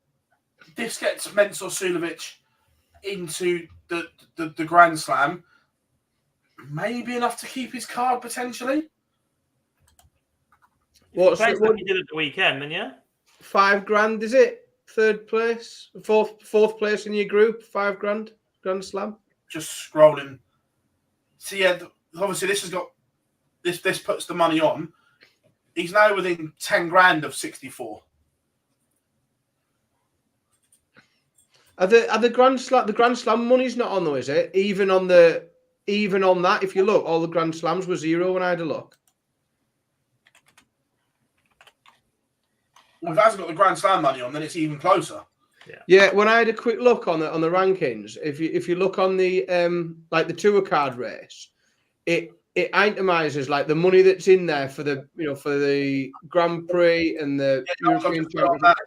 this gets Mensur Suljovic into the Grand Slam. Maybe enough to keep his card potentially. What you did at the weekend, then yeah? $5,000 is it? 3rd place, fourth place in your group, $5,000 Grand Slam. Just scrolling. So yeah, obviously this has got this puts the money on. He's now within $10,000 of 64. Are the Grand Slam money's not on though, is it? Even on that, if you look, all the Grand Slams were 0 when I had a look. Well, if it hasn't got the Grand Slam money on, then it's even closer. Yeah. When I had a quick look on the rankings, if you look on the like the tour card race, it itemizes like the money that's in there for the Grand Prix and the European Championship.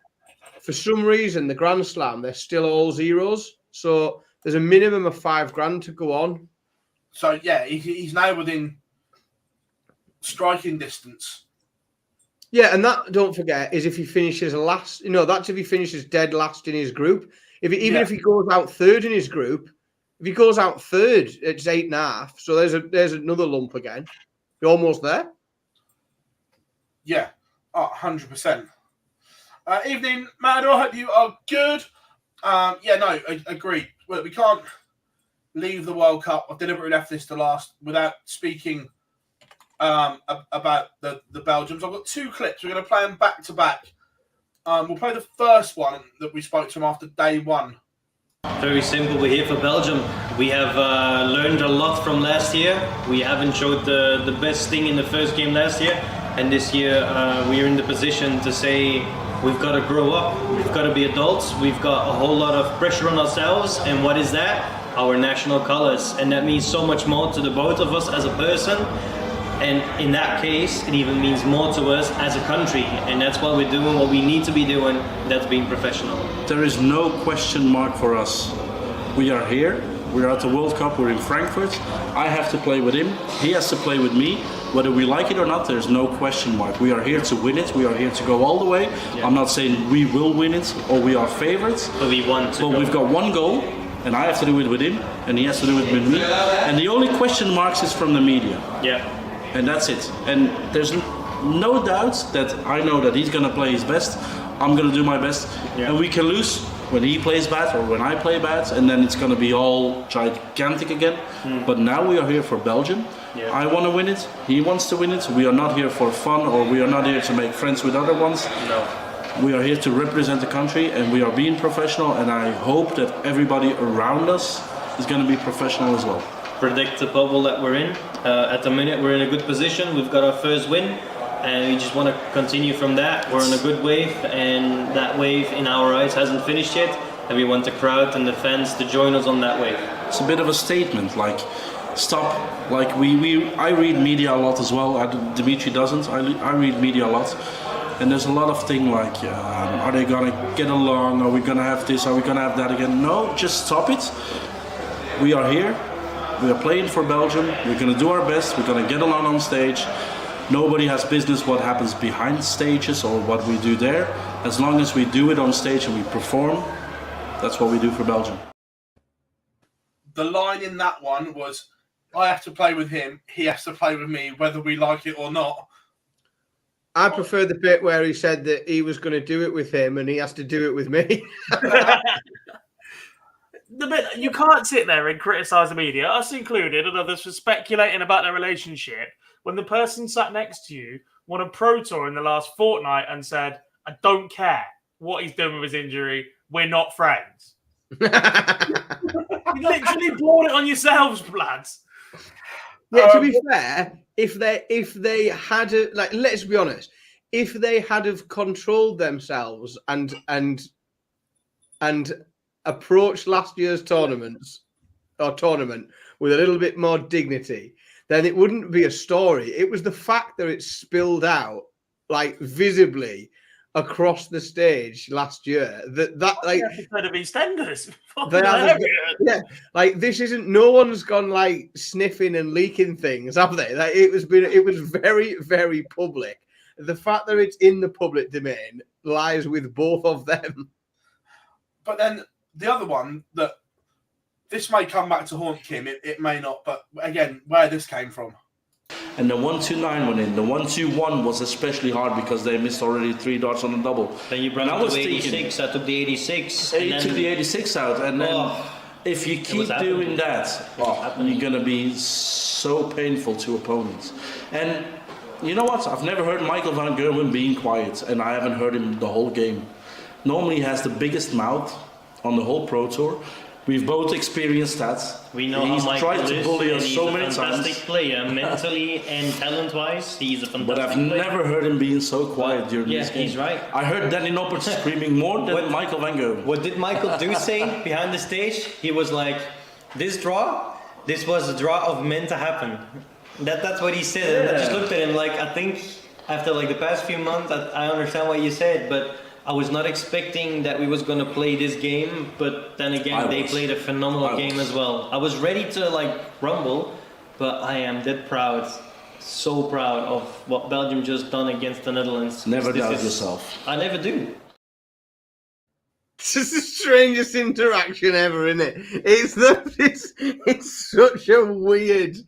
For some reason, the Grand Slam they're still all zeros, so there's a minimum of $5,000 to go on. So yeah, he's now within striking distance. Yeah, and that, don't forget, is if he finishes last. That's if he finishes dead last in his group. If he goes out 3rd in his group, if he goes out 3rd, it's 8.5. So there's another lump again. You're almost there. Yeah, 100%. Evening, Matador. I hope you are good. I agree. Well, we can't leave the World Cup. I've deliberately left this to last without speaking about the Belgians. I've got 2 clips. We're going to play them back to back. We'll play the first one that we spoke to him after day 1. Very simple. We're here for Belgium. We have learned a lot from last year. We haven't showed the best thing in the first game last year, and this year we are in the position to say we've got to grow up. We've got to be adults. We've got a whole lot of pressure on ourselves, and what is that? Our national colors, and that means so much more to the both of us as a person. And in that case, it even means more to us as a country. And that's what we're doing, what we need to be doing, that's being professional. There is no question mark for us. We are here, we're at the World Cup, we're in Frankfurt. I have to play with him, he has to play with me. Whether we like it or not, there's no question mark. We are here to win it, we are here to go all the way. Yeah. I'm not saying we will win it or we are favorites. But we want to. But we've got one goal, and I have to do it with him, and he has to do it with me. And the only question marks is from the media. Yeah. And that's it. And there's no doubt that I know that he's going to play his best. I'm going to do my best. Yeah. And we can lose when he plays bad or when I play bad. And then it's going to be all gigantic again. But now we are here for Belgium. Yeah. I want to win it. He wants to win it. We are not here for fun, or we are not here to make friends with other ones. No. We are here to represent the country, and we are being professional. And I hope that everybody around us is going to be professional as well. Predict the bubble that we're in. At the minute we're in a good position. We've got our first win, and we just want to continue from that. We're on a good wave, and that wave in our eyes hasn't finished yet, and we want the crowd and the fans to join us on that wave. It's a bit of a statement, like stop, like I read media a lot as well. Dimitri doesn't. I read media a lot, and there's a lot of things like are they gonna get along, are we gonna have this, are we gonna have that again? No, just stop it. We are here. We are playing for Belgium, we're going to do our best, we're going to get along on stage. Nobody has business what happens behind stages or what we do there. As long as we do it on stage and we perform, that's what we do for Belgium. The line in that one was, I have to play with him, he has to play with me, whether we like it or not. I prefer the bit where he said that he was going to do it with him and he has to do it with me. The bit you can't sit there and criticise the media, us included, and others for speculating about their relationship when the person sat next to you won a Pro Tour in the last fortnight and said, "I don't care what he's doing with his injury. We're not friends." You literally brought it on yourselves, lads. Yeah, to be fair, if they had let's be honest, if they had have controlled themselves and approached last year's tournament with a little bit more dignity, then it wouldn't be a story. It was the fact that it spilled out visibly across the stage last year that episode of EastEnders. This isn't. No one's gone sniffing and leaking things, have they? It was very, very public. The fact that it's in the public domain lies with both of them. But then the other one, that this may come back to haunt Kim, it may not, but again, where this came from. And the 1-2-9 went in. The 1-2-1 was especially hard because they missed already 3 darts on the double. Then you brought up the 86, I took the 86. You took the 86 out, and then if you keep doing that, you're going to be so painful to opponents. And you know what? I've never heard Michael van Gerwen being quiet, and I haven't heard him the whole game. Normally he has the biggest mouth on the whole Pro Tour. We've both experienced that. We know he's how tried to bully us so many times. He's a fantastic player, mentally and talent-wise. He's a fantastic But I've player. never heard him being so quiet during this game. Yeah, he's right. I heard Danny Noppert screaming more than Michael van Gerwen. What did Michael do say behind the stage? He was like, this was a draw of meant to happen. That's what he said. And I just looked at him I think after the past few months, I understand what you said, but I was not expecting that we was going to play this game, but then again, they played a phenomenal game as well. I was ready to rumble, but I am dead proud, so proud of what Belgium just done against the Netherlands. Never doubt yourself. I never do. This is the strangest interaction ever, isn't it? It's such a weird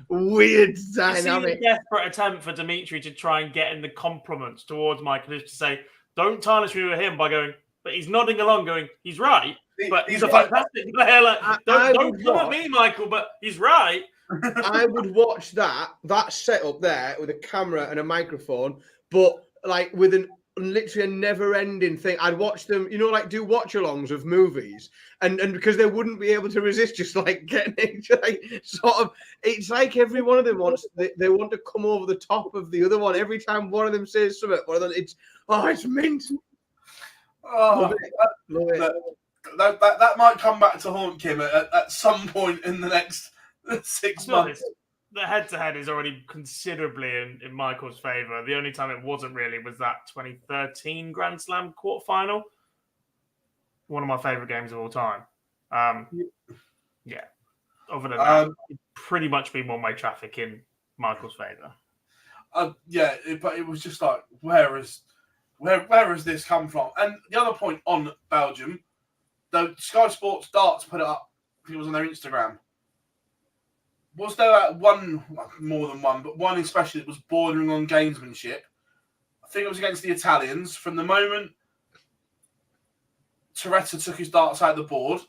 dynamic. It's a desperate attempt for Dimitri to try and get in the compliments towards Michael, is to say, don't tarnish me with him by going, but he's nodding along, going, "He's right." But he's a right. fantastic player. Like, don't come at me, Michael. But he's right. I would watch that setup there with a camera and a microphone, but like with literally a never-ending thing. I'd watch them, like do watch-alongs of movies, and because they wouldn't be able to resist just like getting sort of. It's like every one of them wants they want to come over the top of the other one every time one of them says something. It's mint. Oh, Love it. That might come back to haunt Kim at some point in the next 6 months. The head-to-head is already considerably in Michael's favour. The only time it wasn't really was that 2013 Grand Slam quarterfinal. One of my favourite games of all time. Yeah. Other than that, it's pretty much been one-way traffic in Michael's favour. But it was just like, where has this come from? And the other point on Belgium, the Sky Sports Darts put it up. I think it was on their Instagram. Was there one, more than one, but one especially that was bordering on gamesmanship? I think it was against the Italians. From the moment Toretta took his darts out of the board,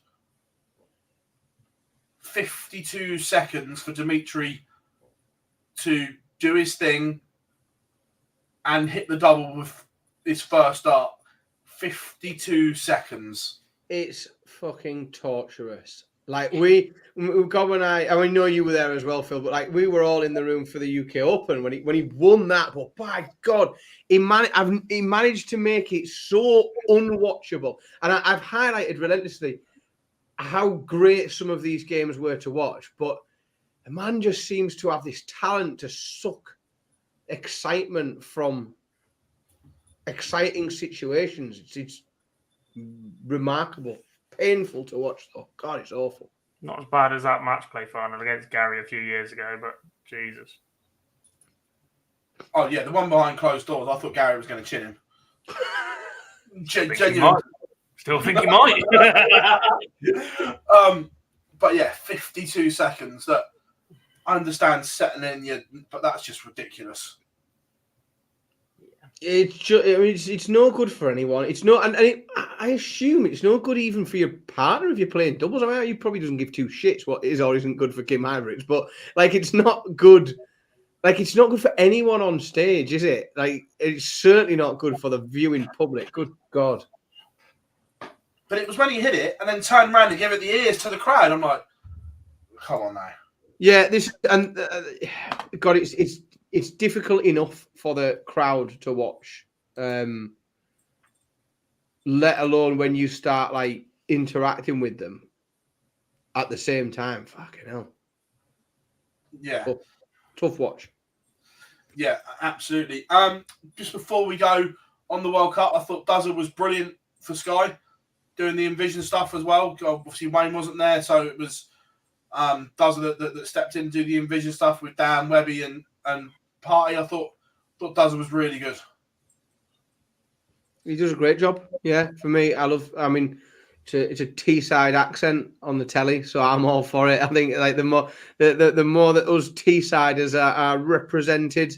52 seconds for Dimitri to do his thing and hit the double with his first dart. 52 seconds. It's fucking torturous. Like Gob and I know you were there as well, Phil, but like we were all in the room for the UK Open when he won that. But by God, he managed to make it so unwatchable. And I've highlighted relentlessly how great some of these games were to watch. But the man just seems to have this talent to suck excitement from exciting situations. It's remarkable. Painful to watch, though. God, it's awful. Not as bad as that match play final against Gary a few years ago, but Jesus. Oh, yeah, the one behind closed doors. I thought Gary was going to chin him. Still think he might. But yeah, 52 seconds. That I understand settling in, but that's just ridiculous. It's no good for anyone. It's no, I assume it's no good even for your partner if you're playing doubles. I mean, he probably doesn't give two shits what is or isn't good for Kim Ivories, but like, it's not good. Like, it's not good for anyone on stage, is it? Like, it's certainly not good for the viewing public. Good God. But it was when he hit it and then turned around and gave it the ears to the crowd. I'm like, come on now. Yeah, God, it's difficult enough for the crowd to watch, let alone when you start like interacting with them at the same time. Fucking hell. Yeah. Tough watch. Yeah, absolutely. Just before we go on the World Cup, I thought Duzza was brilliant for Sky, doing the Envision stuff as well. Obviously, Wayne wasn't there, so it was Duzza that stepped in to do the Envision stuff with Dan, Webby, and Party. I thought Duzza was really good. He does a great job. Yeah, for me, it's a Teesside accent on the telly, so I'm all for it. I think like the more that us Teessiders are represented,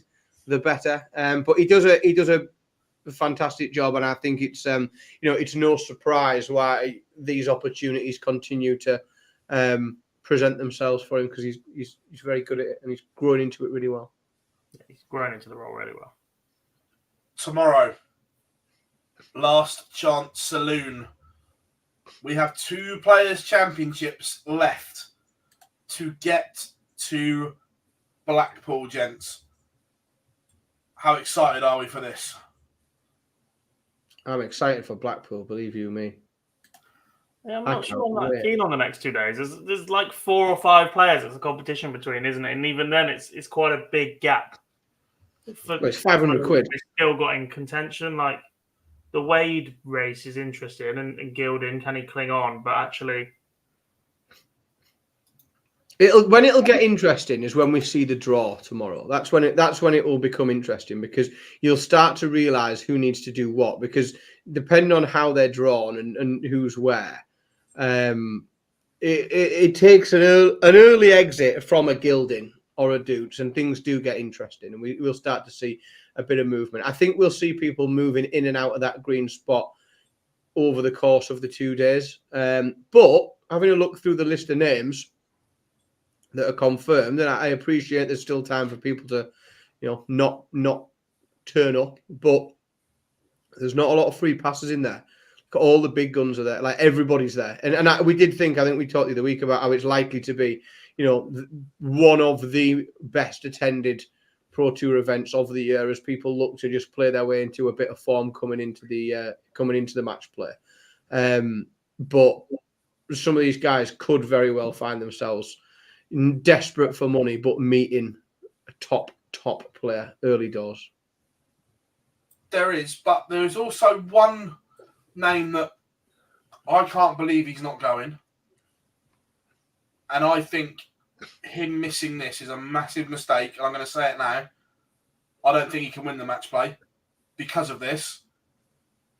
the better. But he does a fantastic job, and I think it's it's no surprise why these opportunities continue to present themselves for him, because he's very good at it and he's growing into it really well. Yeah, he's growing into the role really well. Tomorrow, last chance saloon. We have 2 Players' Championships left to get to Blackpool, gents. How excited are we for this? I'm excited for Blackpool, believe you me. Yeah, I'm not sure I'm that keen on the next 2 days. There's like 4 or 5 players there's a competition between, isn't it? And even then, it's quite a big gap. It's 500 quid. They still got in contention. Like, the Wade race is interesting, and Gilding, can he cling on? But actually, it'll get interesting is when we see the draw tomorrow. That's when it will become interesting, because you'll start to realise who needs to do what, because depending on how they're drawn and who's where, it takes an early exit from a Gilding or a Dukes, and things do get interesting, and we'll start to see a bit of movement. I think we'll see people moving in and out of that green spot over the course of the 2 days. But having a look through the list of names that are confirmed, and I appreciate there's still time for people to, not turn up, but there's not a lot of free passes in there. All the big guns are there, like everybody's there, and we did think, I think we talked the other week about how it's likely to be, one of the best attended Pro Tour events of the year as people look to just play their way into a bit of form coming into the match play. But some of these guys could very well find themselves desperate for money, but meeting a top player early doors. There is, but there is also one name that I can't believe he's not going. And I think him missing this is a massive mistake. And I'm going to say it now. I don't think he can win the match play because of this.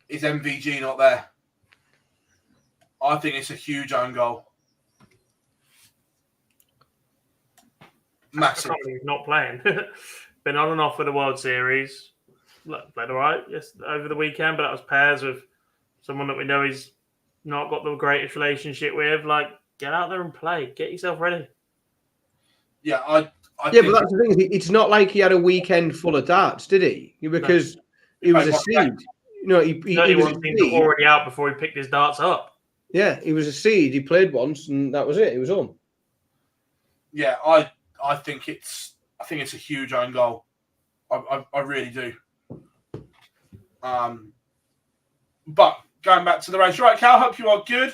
Is MVG not there? I think it's a huge own goal. Massive. He's not playing. Been on and off with the World Series. Look, played all right over the weekend, but that was pairs with someone that we know he's not got the greatest relationship with. Like, get out there and play. Get yourself ready. Yeah, but that's the thing. It's not like he had a weekend full of darts, did he? Because he was a seed. He was already out before he picked his darts up. Yeah, he was a seed. He played once, and that was it. He was home. Yeah, I think it's a huge own goal. I really do. But going back to the race, right, Cal? Hope you are good.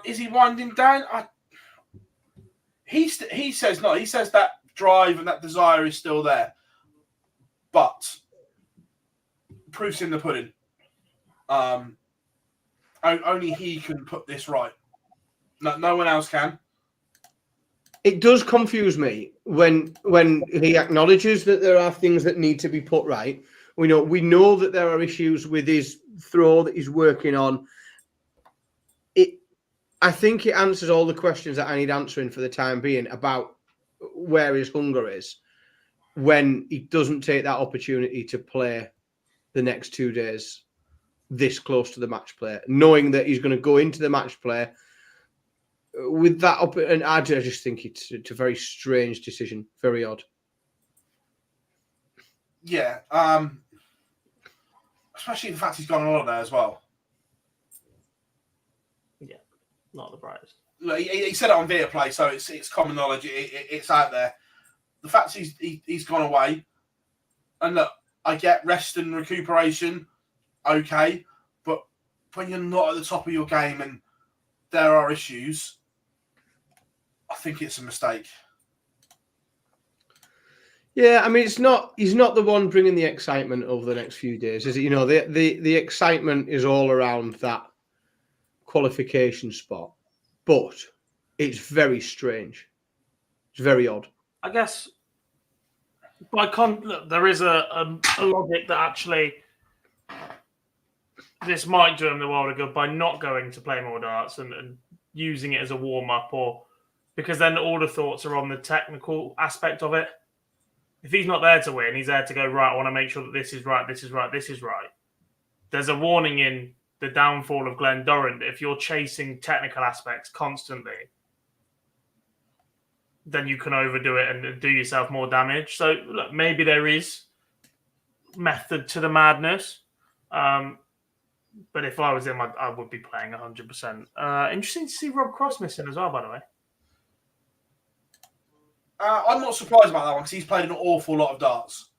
Is he winding down? He says no. He says that drive and that desire is still there, but proof's in the pudding. Only he can put this right. No one else can. It does confuse me when he acknowledges that there are things that need to be put right. We know that there are issues with his throw that he's working on. I think it answers all the questions that I need answering for the time being about where his hunger is when he doesn't take that opportunity to play the next 2 days this close to the match play, knowing that he's going to go into the match play with that up. And I just think it's a very strange decision, very odd. Yeah, especially the fact he's gone on holiday as well. Yeah, not the brightest. Look, he said it on Viaplay, so it's common knowledge. It's out there. The fact he's gone away, and look, I get rest and recuperation, okay, but when you're not at the top of your game and there are issues, I think it's a mistake. Yeah, I mean, he's not the one bringing the excitement over the next few days, is it? The excitement is all around that qualification spot, but it's very strange. It's very odd. I guess look, there is a logic that actually this might do him the world of good by not going to play more darts and using it as a warm-up, or because then all the thoughts are on the technical aspect of it. If he's not there to win, he's there to go, right, I want to make sure that this is right, this is right, this is right. There's a warning in the downfall of Glenn Durrant that if you're chasing technical aspects constantly, then you can overdo it and do yourself more damage. So look, maybe there is method to the madness. But if I was him, I would be playing 100%. Interesting to see Rob Cross missing as well, by the way. I'm not surprised about that one because he's played an awful lot of darts.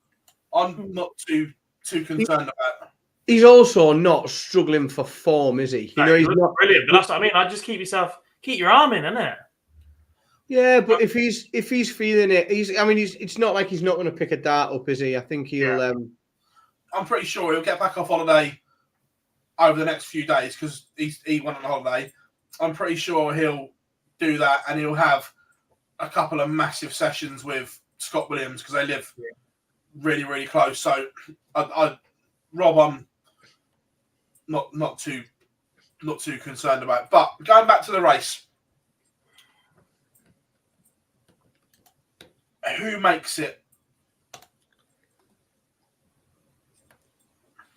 I'm not too concerned about that. He's also not struggling for form, is he? He's not brilliant, but that's what I mean. I just keep your arm in, isn't it? Yeah, but if he's feeling it, it's not like he's not going to pick a dart up, is he? I think he'll. Yeah. I'm pretty sure he'll get back off holiday over the next few days because he went on holiday. I'm pretty sure he'll do that and he'll have a couple of massive sessions with Scott Williams because they live really, really close. So, Rob, I'm not too concerned about it. But going back to the race, who makes it?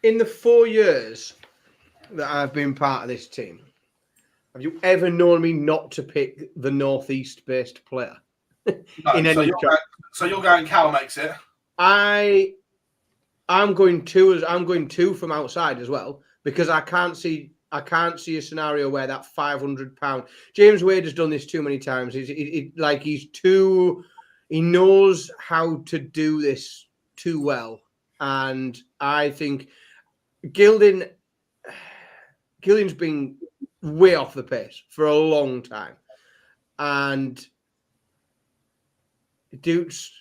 In the 4 years that I've been part of this team, have you ever known me not to pick the Northeast-based player? No, so you're going Cal makes it. I'm going two from outside as well, because I can't see a scenario where that £500. James Wade has done this too many times. He knows how to do this too well, and I think Gilding's been way off the pace for a long time, and Duke's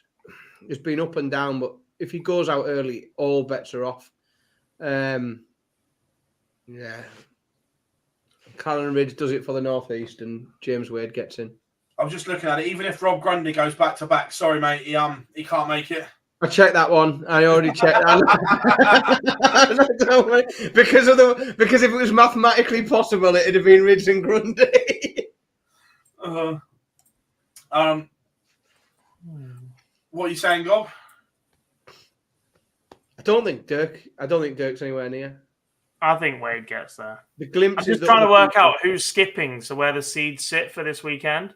has been up and down, but if he goes out early, all bets are off. Yeah. Callum Ridge does it for the Northeast, and James Wade gets in. I was just looking at it. Even if Rob Grundy goes back to back, sorry mate, he can't make it. I checked that one. I already checked that. because if it was mathematically possible, it'd have been Ridge and Grundy. What are you saying, Gob? I don't think Dirk's anywhere near. I think Wade gets there. The glimpses. I'm just trying to work out who's skipping, so where the seeds sit for this weekend,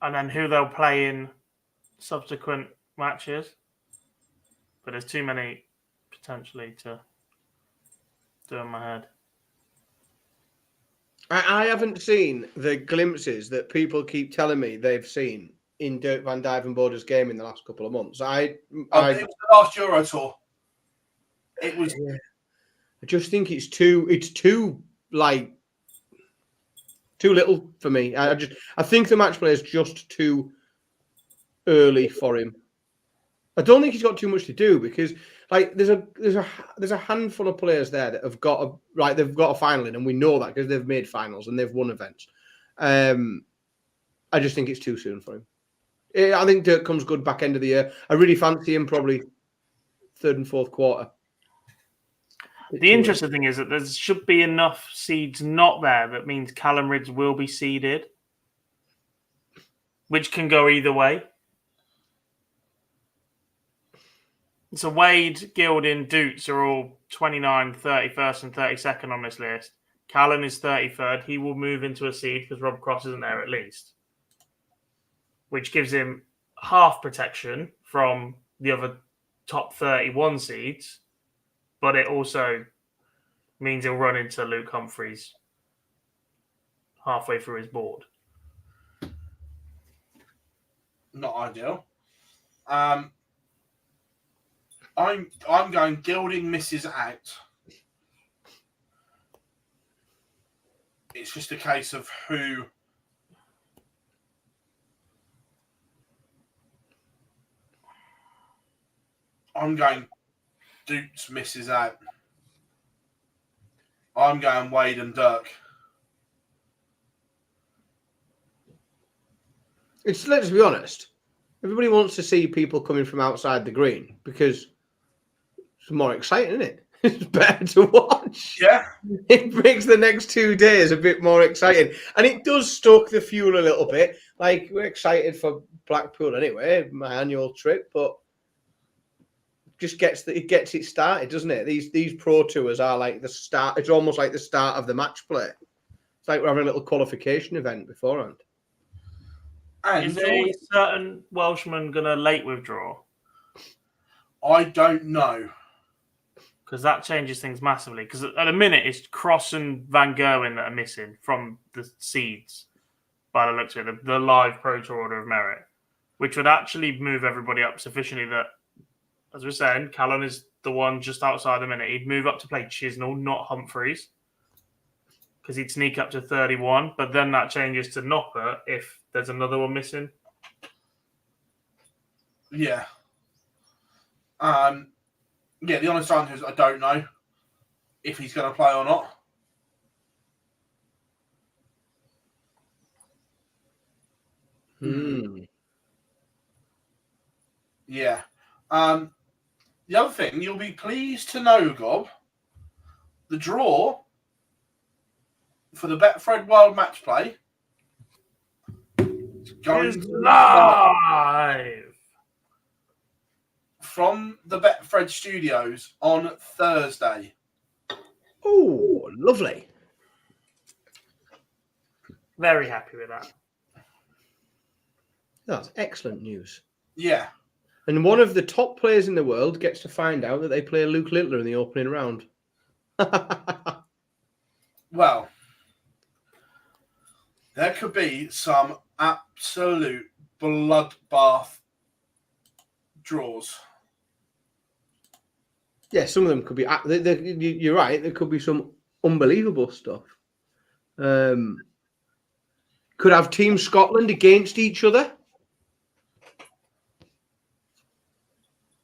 and then who they'll play in subsequent matches. But there's too many potentially to do in my head. I haven't seen the glimpses that people keep telling me they've seen in Dirk van Dijvenbode's game in the last couple of months. It was the last Euro tour. It was. I just think it's too little for me. I think the match play is just too early for him. I don't think he's got too much to do, because there's a handful of players there that have got they've got a final in, and we know that because they've made finals and they've won events. I just think it's too soon for him. I think Dirk comes good back end of the year. I really fancy him probably third and fourth quarter. The interesting thing is that there should be enough seeds not there. That means Callum Ridge will be seeded, which can go either way. So Wade, Gilding, Dutes are all 29, 31st and 32nd on this list. Callum is 33rd. He will move into a seed because Rob Cross isn't there at least, which gives him half protection from the other top 31 seeds. But it also means he'll run into Luke Humphreys halfway through his board. Not ideal. I'm going Gilding misses out. It's just a case of who. I'm going Dukes misses out. I'm going Wade and Dirk. Let's be honest. Everybody wants to see people coming from outside the green because it's more exciting, isn't it? It's better to watch. Yeah. It makes the next 2 days a bit more exciting. And it does stoke the fuel a little bit. Like, we're excited for Blackpool anyway, my annual trip, but just gets it started, doesn't it? These pro tours are like the start. It's almost like the start of the match play. It's like we're having a little qualification event beforehand. And is a certain Welshman going to late withdraw? I don't know. Because that changes things massively. Because at the minute, it's Cross and Van Gerwen that are missing from the seeds, by the looks of it, the live Pro Tour Order of Merit, which would actually move everybody up sufficiently that, as we're saying, Callan is the one just outside the minute. He'd move up to play Chisnell, not Humphreys, because he'd sneak up to 31. But then that changes to Nopper if there's another one missing. Yeah. Yeah, the honest answer is I don't know if he's going to play or not. Yeah. The other thing, you'll be pleased to know, Gob, the draw for the Betfred World Match Play is going live from the Betfred Studios on Thursday. Oh, lovely. Very happy with that. That's excellent news. Yeah. And one of the top players in the world gets to find out that they play Luke Littler in the opening round. Well, there could be some absolute bloodbath draws. Yeah, some of them could be. You're right. There could be some unbelievable stuff. Could have Team Scotland against each other.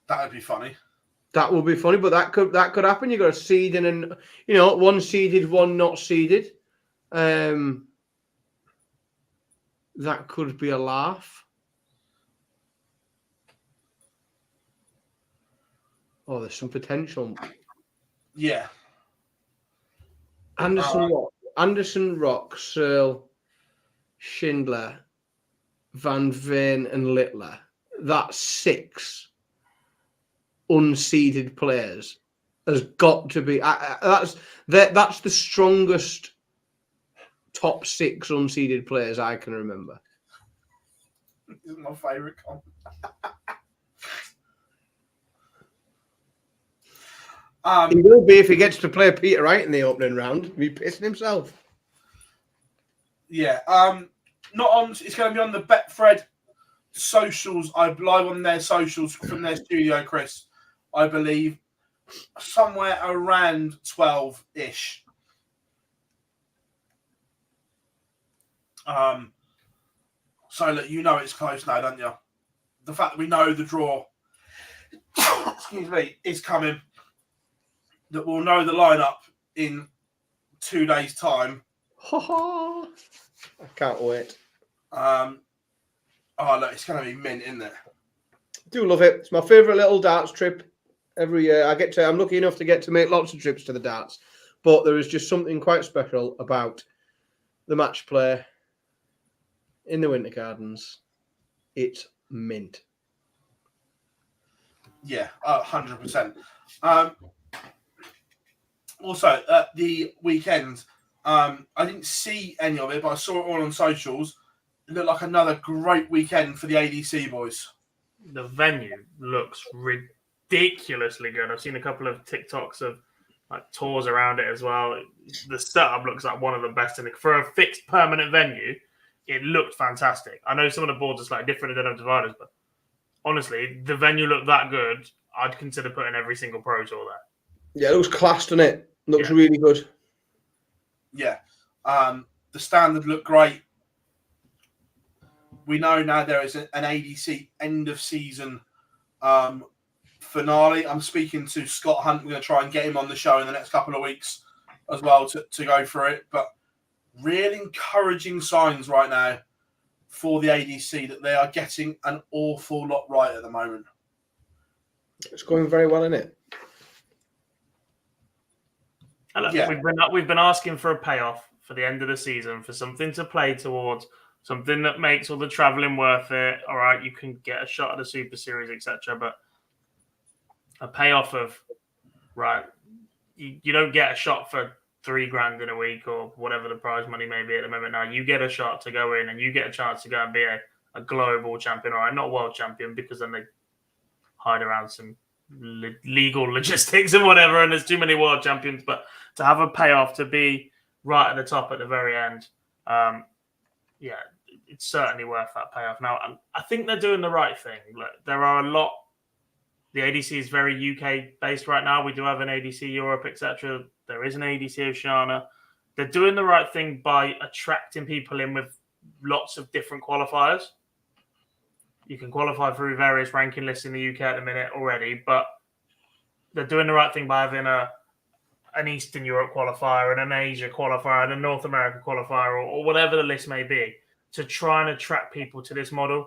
That would be funny. That would be funny, but that could happen. You got a seed and one seeded, one not seeded. That could be a laugh. Oh, there's some potential. Yeah. Anderson, Rock, Searle, Schindler, Van Veen, and Littler. That's 6 unseeded players. Has got to be. That's the strongest top 6 unseeded players I can remember. This is my favourite comment. He will be if he gets to play Peter Wright in the opening round. He'll be pissing himself. Yeah. Not on. It's going to be on the Betfred socials. I live on their socials from their studio, Chris. I believe somewhere around 12-ish. So look, it's close now, don't you? The fact that we know the draw, excuse me, is coming. That we'll know the lineup in 2 days' time. I can't wait. Look, it's going to be mint, isn't it? I do love it. It's my favourite little darts trip every year. I'm lucky enough to get to make lots of trips to the darts, but there is just something quite special about the match play in the Winter Gardens. It's mint. Yeah, 100%. Also, at the weekend, I didn't see any of it, but I saw it all on socials. It looked like another great weekend for the ADC boys. The venue looks ridiculously good. I've seen a couple of TikToks of tours around it as well. The setup looks like one of the best for a fixed permanent venue. It looked fantastic. I know some of the boards are slightly different than other dividers, but honestly, the venue looked that good. I'd consider putting every single Pro Tour there. Yeah, it looks classed, doesn't it? Looks really good. Yeah. The standard looked great. We know now there is an ADC end of season finale. I'm speaking to Scott Hunt. We're going to try and get him on the show in the next couple of weeks as well to go through it. But really encouraging signs right now for the ADC that they are getting an awful lot right at the moment. It's going very well, isn't it? And look, we've been asking for a payoff for the end of the season, for something to play towards, something that makes all the travelling worth it. All right, you can get a shot at the Super Series, etc. But a payoff of, right, you don't get a shot for $3,000 in a week or whatever the prize money may be at the moment. Now you get a shot to go in and you get a chance to go and be a global champion, all right, not world champion, because then they hide around some legal logistics and whatever, and there's too many world champions. But to have a payoff, to be right at the top at the very end, it's certainly worth that payoff. Now, I think they're doing the right thing. Look, there are a lot. The ADC is very UK based right now. We do have an ADC Europe, etc. There is an ADC Oceania. They're doing the right thing by attracting people in with lots of different qualifiers. You can qualify through various ranking lists in the UK at the minute already, but they're doing the right thing by having an Eastern Europe qualifier and an Asia qualifier and a North America qualifier or whatever the list may be to try and attract people to this model.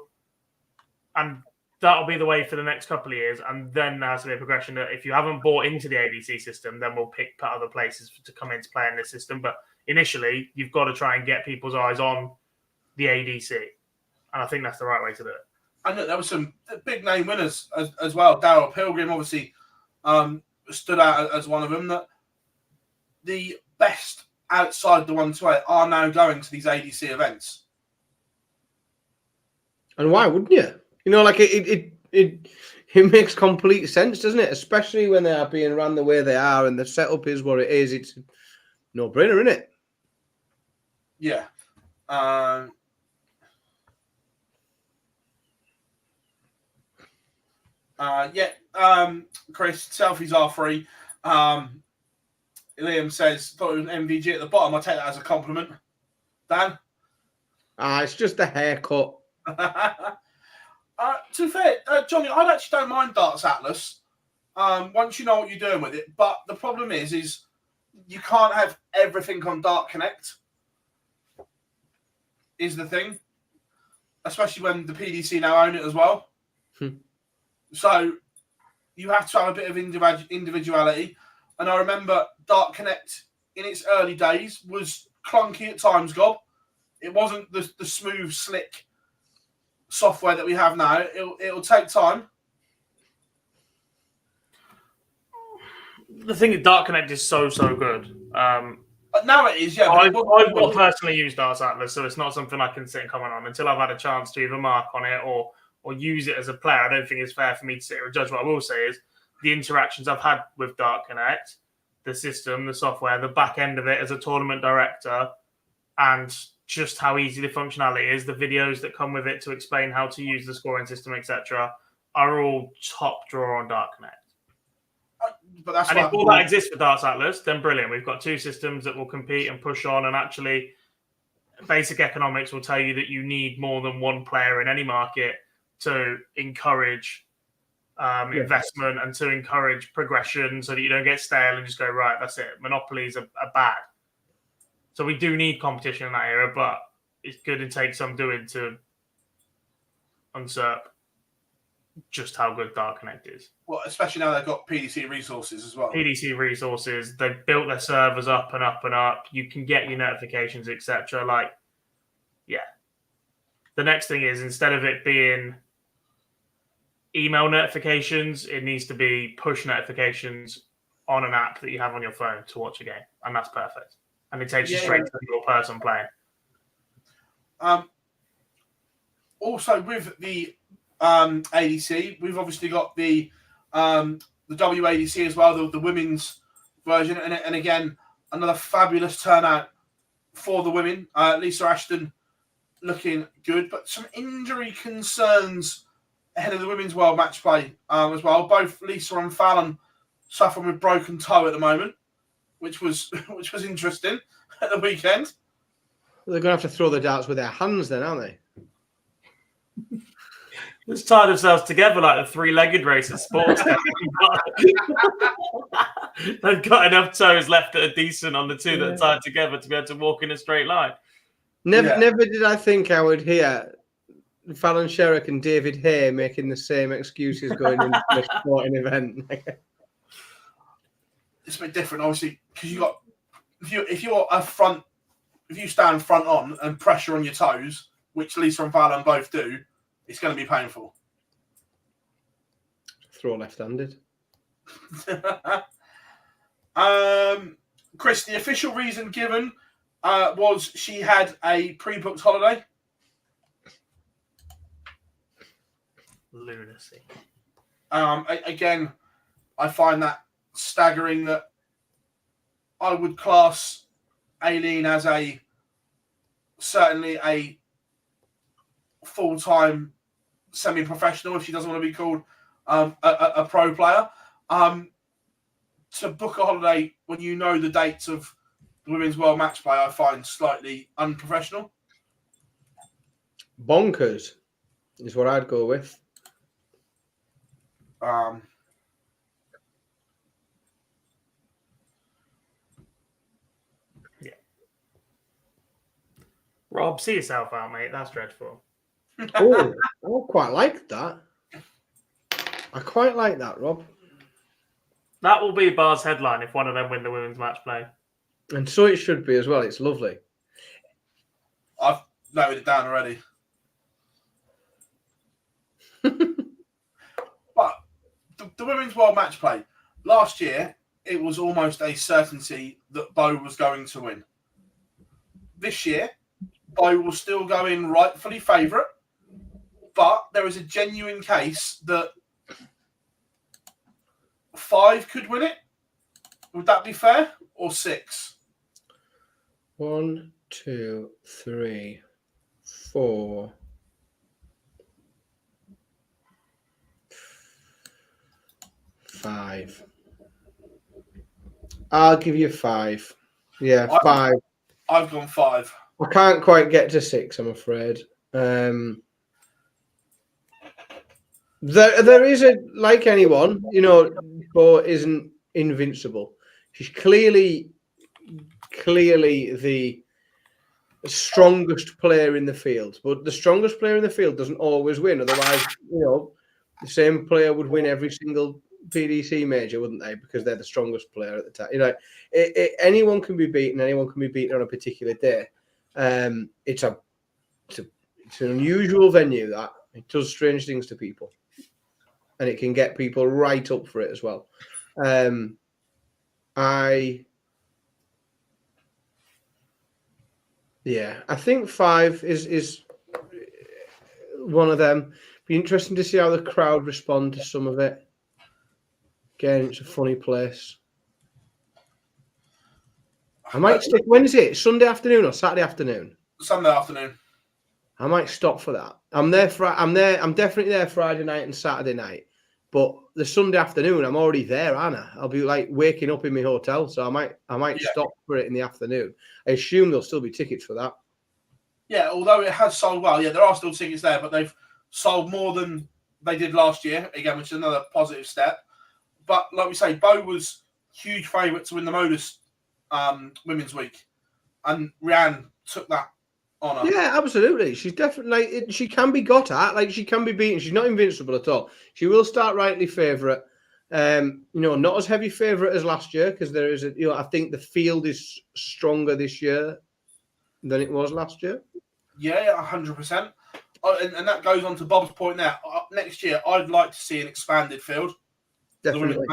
And that'll be the way for the next couple of years. And then there has to be a progression that if you haven't bought into the ADC system, then we'll put other places to come into play in this system. But initially, you've got to try and get people's eyes on the ADC. And I think that's the right way to do it. And look, there were some big name winners as well. Darryl Pilgrim obviously stood out as one of them. That the best outside the 128 are now going to these ADC events. And why wouldn't you? You know, like it makes complete sense, doesn't it? Especially when they are being run the way they are and the setup is what it is. It's a no-brainer, isn't it? Yeah. Chris, selfies are free. Liam says, thought it was an MVG at the bottom. I take that as a compliment. Dan? It's just a haircut. To be fair, Johnny, I actually don't mind Darts Atlas once you know what you're doing with it. But the problem is you can't have everything on Dart Connect, is the thing. Especially when the PDC now own it as well. So you have to have a bit of individuality. And I remember Dart Connect in its early days was clunky at times, Gob. It wasn't the smooth, slick software that we have now. It'll take time. The thing is, Dart Connect is so good. But now it is, yeah. I've not personally used Darts Atlas, so it's not something I can sit and comment on until I've had a chance to either mark on it or use it as a player. I don't think it's fair for me to sit here and judge. What I will say is the interactions I've had with Dart Connect, the system, the software, the back end of it as a tournament director, and just how easy the functionality is, the videos that come with it to explain how to use the scoring system, etc., are all top drawer on Dart Connect. But that's and if all that exists for Darts Atlas, then brilliant. We've got two systems that will compete and push on, and actually basic economics will tell you that you need more than one player in any market to encourage investment and to encourage progression so that you don't get stale and just go, right, that's it. Monopolies are bad. So we do need competition in that area, but it's going to take some doing to usurp just how good Dart Connect is. Well, especially now they've got PDC resources as well. PDC resources, they've built their servers up and up and up. You can get your notifications, etc. Like, yeah. The next thing is, instead of it being email notifications, it needs to be push notifications on an app that you have on your phone to watch a game. And that's perfect. And it takes you straight to the real person playing. Also, with the ADC, we've obviously got the WADC as well, the women's version. And again, another fabulous turnout for the women. Lisa Ashton looking good, but some injury concerns ahead of the women's world match play as well. Both Lisa and Fallon suffering with broken toe at the moment, which was interesting at the weekend. They're going to have to throw the darts with their hands then, aren't they? Let's tie themselves together like the three-legged race at sports. They've got enough toes left that are decent on the two that are tied together to be able to walk in a straight line. Never did I think I would hear Fallon Sherrick and David Hay making the same excuses going into a sporting event. It's a bit different, obviously, because if you stand front on and pressure on your toes, which Lisa and Fallon both do, it's going to be painful. Throw left-handed. Chris, the official reason given was she had a pre-booked holiday. Lunacy. Again, I find that staggering that I would class Aileen as certainly a full-time semi-professional, if she doesn't want to be called a pro player. To book a holiday when you know the dates of the Women's World Match Play, I find slightly unprofessional. Bonkers is what I'd go with. Yeah. Rob, see yourself out, mate. That's dreadful. Oh, I quite like that. I quite like that, Rob. That will be Bar's headline if one of them win the women's match play. And so it should be as well. It's lovely. I've noted it down already. the women's world match play last year, it was almost a certainty that Bo was going to win. This year, Bo will still go in rightfully favourite, but there is a genuine case that 5 could win it. Would that be fair? Or 6? 1, 2, 3, 4. 5. I'll give you 5. Yeah, 5. I've gone 5. I can't quite get to 6, I'm afraid. There is a, like anyone, you know, Bo isn't invincible. She's clearly the strongest player in the field, but the strongest player in the field doesn't always win. Otherwise, you know, the same player would win every single PDC major, wouldn't they? Because they're the strongest player at the time. You know, anyone can be beaten. Anyone can be beaten on a particular day. It's an unusual venue that it does strange things to people, and it can get people right up for it as well. I think 5 is one of them. Be interesting to see how the crowd respond to some of it. Again, it's a funny place. I might stick. When is it? Sunday afternoon or Saturday afternoon? Sunday afternoon. I might stop for that. I'm there. I'm definitely there Friday night and Saturday night. But the Sunday afternoon, I'm already there, Anna. I'll be like waking up in my hotel, so I might stop for it in the afternoon. I assume there'll still be tickets for that. Yeah, although it has sold well. Yeah, there are still tickets there, but they've sold more than they did last year, again, which is another positive step. But like we say, Bo was huge favourite to win the Modus Women's Week, and Rianne took that honour. Yeah, absolutely. She's definitely she can be got at. Like, she can be beaten. She's not invincible at all. She will start rightly favourite. You know, not as heavy favourite as last year, because there is I think the field is stronger this year than it was last year. Yeah, 100%. And that goes on to Bob's point there. Next year, I'd like to see an expanded field. Definitely.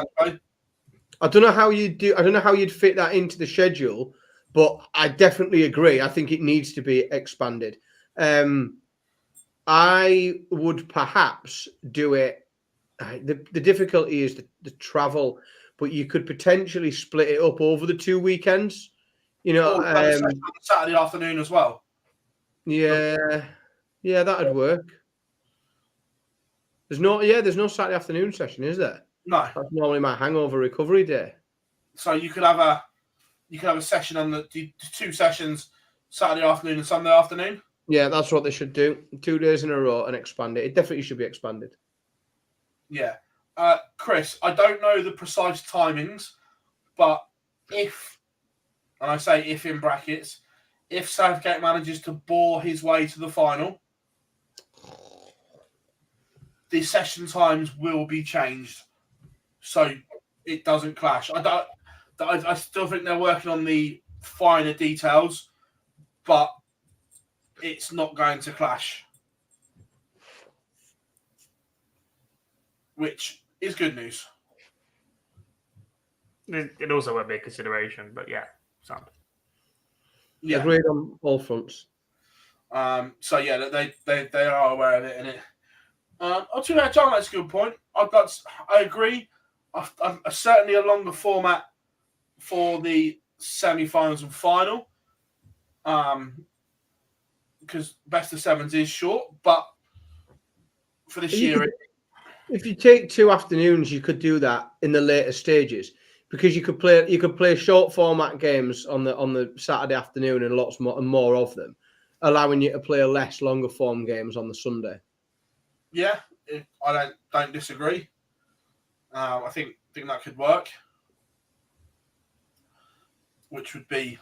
I don't know how you'd fit that into the schedule, but I definitely agree. I think it needs to be expanded. I would perhaps do it. The difficulty is the travel, but you could potentially split it up over the 2 weekends. You know, Saturday afternoon as well. Yeah, that'd work. There's no Saturday afternoon session, is there? No. That's normally my hangover recovery day. So you could have a session on the 2 sessions, Saturday afternoon and Sunday afternoon. Yeah, that's what they should do. 2 days in a row and expand it. It definitely should be expanded. Yeah. Chris, I don't know the precise timings, but if, and I say if in brackets, if Southgate manages to bore his way to the final, the session times will be changed so it doesn't clash. I still think they're working on the finer details, but it's not going to clash, which is good news. It also won't be a consideration, but yeah, sound. Yeah, agreed on all fronts. So yeah, they are aware of it, and it. I'll tell you that, John. That's a good point. I agree. Certainly a longer format for the semi-finals and final, because best of sevens is short. But for this year, if you take 2 afternoons, you could do that in the later stages, because you could play short format games on the Saturday afternoon and lots more of them, allowing you to play less longer form games on the Sunday. Yeah, I don't disagree. I think that could work, which would be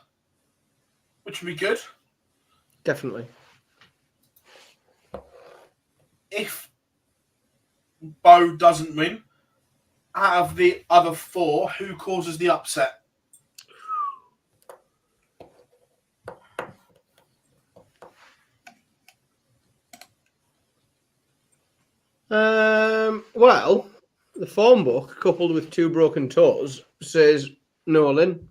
good. Definitely. If Bo doesn't win, out of the other 4, who causes the upset? Well, The form book, coupled with 2 broken toes, says Nolan.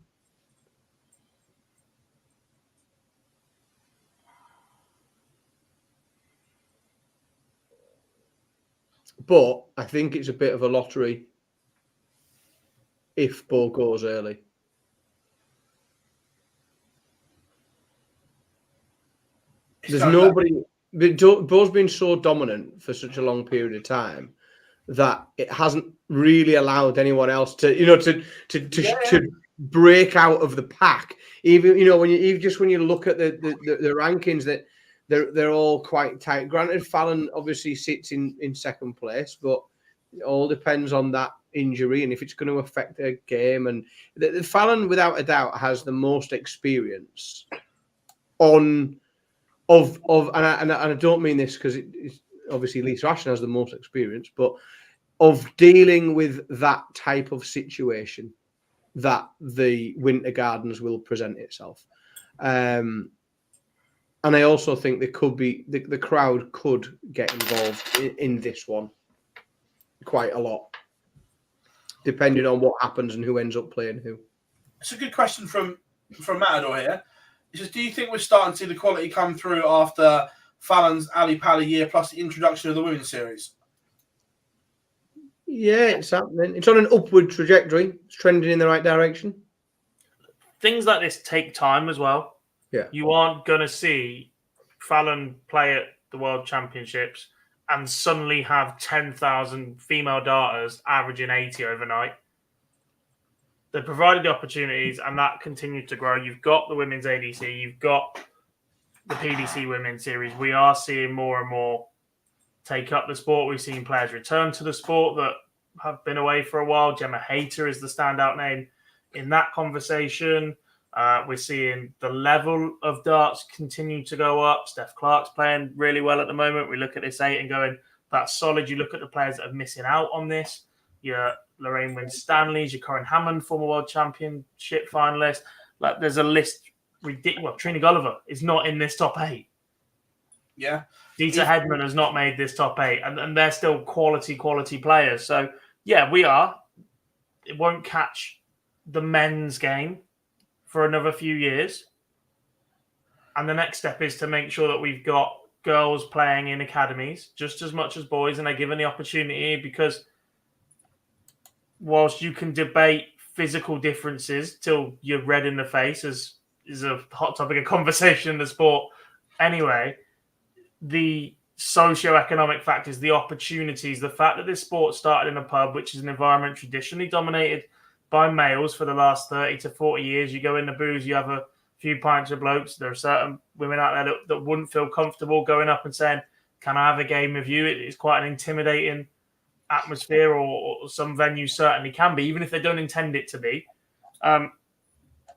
But I think it's a bit of a lottery if Bo goes early. There's nobody. Bo's been so dominant for such a long period of time that it hasn't really allowed anyone else to break out of the pack. Even when you look at the rankings, that they're all quite tight. Granted, Fallon obviously sits in second place, but it all depends on that injury and if it's going to affect their game. And the Fallon, without a doubt, has the most experience and I don't mean this because it's obviously Lisa Ashton has the most experience, but of dealing with that type of situation that the Winter Gardens will present itself. And I also think there could be the crowd could get involved in this one quite a lot, depending on what happens and who ends up playing who. It's a good question from Matador here. He says, do you think we're starting to see the quality come through after Fallon's Ali Pali year plus the introduction of the Women's Series? Yeah, it's happening. It's on an upward trajectory. It's trending in the right direction. Things like this take time as well. Yeah. You aren't going to see Fallon play at the World Championships and suddenly have 10,000 female darters averaging 80 overnight. They provided the opportunities, and that continued to grow. You've got the Women's ADC. You've got the PDC Women's Series. We are seeing more and more take up the sport. We've seen players return to the sport that have been away for a while. Gemma Hayter is the standout name in that conversation. We're seeing the level of darts continue to go up. Steph Clark's playing really well at the moment. We look at this 8 and going, that's solid. You look at the players that are missing out on this. Your Lorraine Winstanley's, your Corinne Hammond, former World Championship finalist. Like, there's a list. Well, Trina Gulliver is not in this top 8. Yeah. Dieter Hedman has not made this top 8, and they're still quality players. So, yeah, we are. It won't catch the men's game for another few years. And the next step is to make sure that we've got girls playing in academies just as much as boys, and they're given the opportunity, because whilst you can debate physical differences till you're red in the face, as is a hot topic of conversation in the sport anyway, the socioeconomic factors, the opportunities, the fact that this sport started in a pub, which is an environment traditionally dominated by males for the last 30 to 40 years. You go in the booze, you have a few pints of blokes. There are certain women out there that wouldn't feel comfortable going up and saying, can I have a game with you? It's quite an intimidating atmosphere, or some venues certainly can be, even if they don't intend it to be.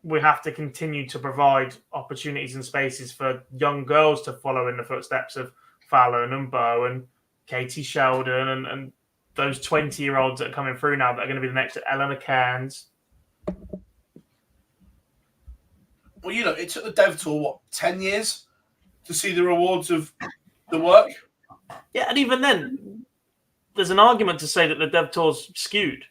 We have to continue to provide opportunities and spaces for young girls to follow in the footsteps of Fallon and Bo and Katie Sheldon and those 20-year-olds that are coming through now that are going to be the next Eleanor Cairns. Well, it took the Dev Tour, 10 years to see the rewards of the work? Yeah, and even then, there's an argument to say that the Dev Tour's skewed.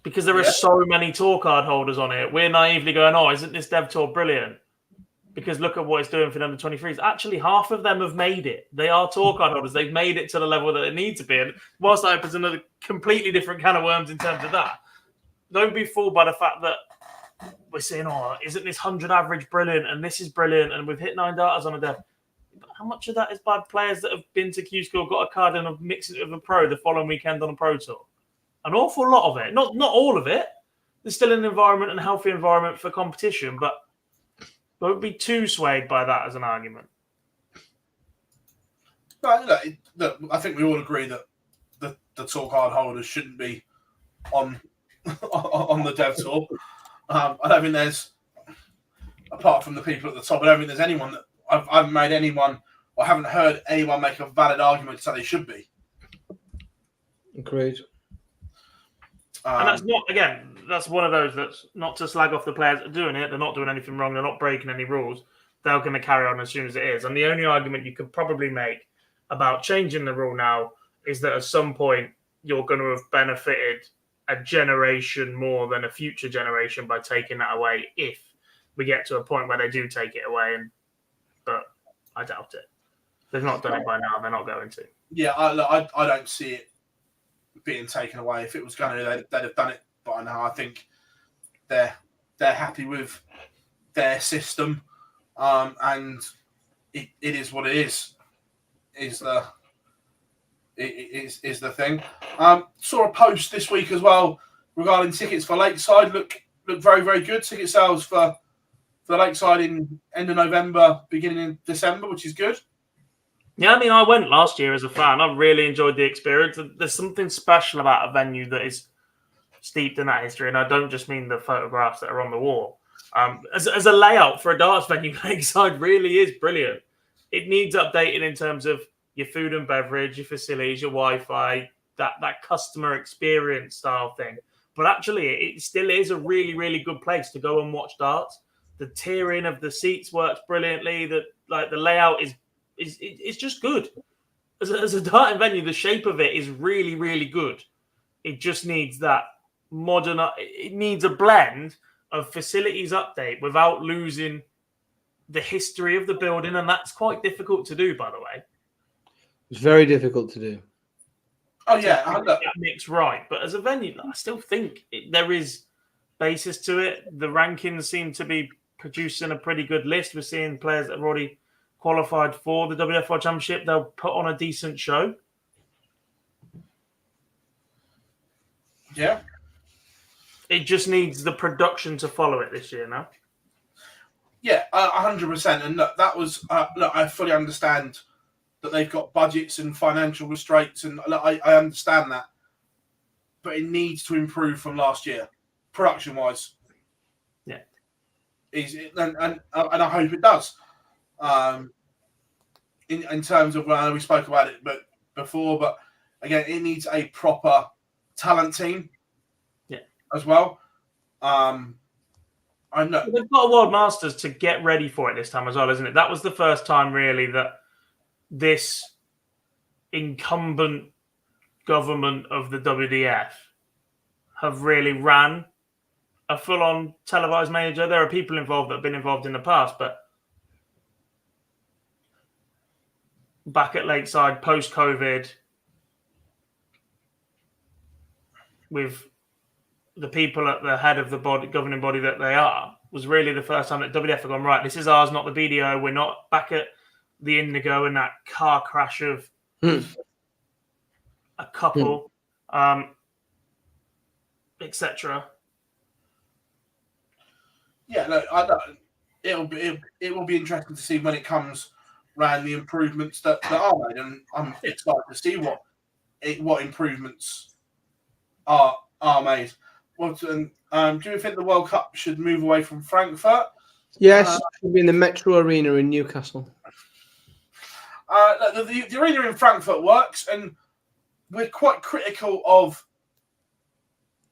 Because there are so many tour card holders on it. We're naively going, oh, isn't this Dev Tour brilliant? Because look at what it's doing for the under-23s. Actually, half of them have made it. They are tour card holders. They've made it to the level that they need to be. And whilst that opens another completely different can of worms in terms of that, don't be fooled by the fact that we're saying, oh, isn't this 100 average brilliant? And this is brilliant. And we've hit 9 darters on a Dev. But how much of that is by players that have been to Q-School, got a card, and have mixed it with a pro the following weekend on a pro tour? An awful lot of it. Not all of it. There's still an environment and a healthy environment for competition, but don't be too swayed by that as an argument. No, look, I think we all agree that the tour card holders shouldn't be on the Dev Tour. I don't think there's, apart from the people at the top, I don't think there's anyone that I haven't made anyone, or haven't heard anyone make a valid argument to say they should be. Agreed. And that's not, again, that's one of those that's not to slag off the players that are doing it. They're not doing anything wrong. They're not breaking any rules. They're going to carry on as soon as it is. And the only argument you could probably make about changing the rule now is that at some point you're going to have benefited a generation more than a future generation by taking that away, if we get to a point where they do take it away. But I doubt it. They've not done it by now. They're not going to. Yeah, I don't see it being taken away. If it was going to, they'd have done it by now. I think they're happy with their system, and it is what it is. Is the thing. Saw a post this week as well regarding tickets for Lakeside. Look very, very good. Ticket sales for Lakeside in end of November, beginning of December, which is good. Yeah, I mean, I went last year as a fan. I really enjoyed the experience. There's something special about a venue that is steeped in that history, and I don't just mean the photographs that are on the wall. As a layout for a darts venue, Lakeside really is brilliant. It needs updating in terms of your food and beverage, your facilities, your Wi-Fi, that customer experience style thing. But actually, it still is a really, really good place to go and watch darts. The tiering of the seats works brilliantly. The layout is just good. As a darting venue, the shape of it is really, really good. It just needs that modern. It needs a blend of facilities update without losing the history of the building, and that's quite difficult to do, by the way. It's very difficult to do. Oh yeah, that mix right. But as a venue, I still think there is basis to it. The rankings seem to be producing a pretty good list. We're seeing players that have already qualified for the WDF World Championship. They'll put on a decent show. Yeah. It just needs the production to follow it this year now. Yeah, 100%. And look, that was look, I fully understand that they've got budgets and financial restraints, and look, I understand that, but it needs to improve from last year, production-wise. Yeah, and I hope it does. In terms of we spoke about it, but before, but again, it needs a proper talent team. Yeah, as well. I know they've got a World Masters to get ready for it this time as well, isn't it? That was the first time really that this incumbent government of the WDF have really ran a full-on televised major. There are people involved that have been involved in the past, but back at Lakeside, post-COVID, with the people at the head of the governing body that they are, was really the first time that WDF have gone, right, this is ours, not the BDO. We're not back at the Indigo in that car crash of a couple, etc. Yeah, look, it will be interesting to see when it comes around the improvements that are made, and I'm excited to see what improvements are made. Do you think the World Cup should move away from Frankfurt? Yes, it should be in the Metro Arena in Newcastle. The arena in Frankfurt works, and we're quite critical of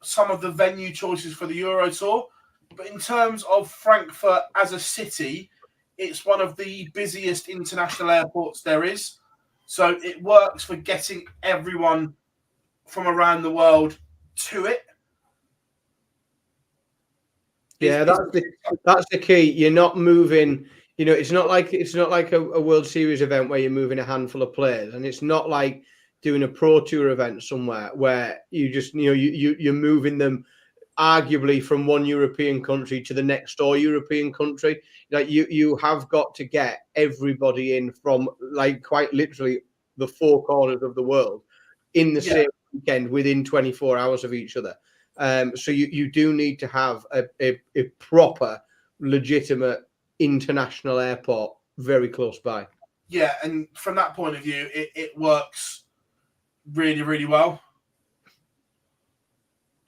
some of the venue choices for the Euro Tour. But in terms of Frankfurt as a city, it's one of the busiest international airports there is. So it works for getting everyone from around the world to it. Yeah, that's the key. You're not moving. You know, it's not like a World Series event where you're moving a handful of players, and it's not like doing a Pro Tour event somewhere where you just you're moving them arguably from one European country to the next door European country. Like you have got to get everybody in from like quite literally the four corners of the world in the same weekend within 24 hours of each other. So you do need to have a proper, legitimate international airport very close by. Yeah, and from that point of view, it works really, really well.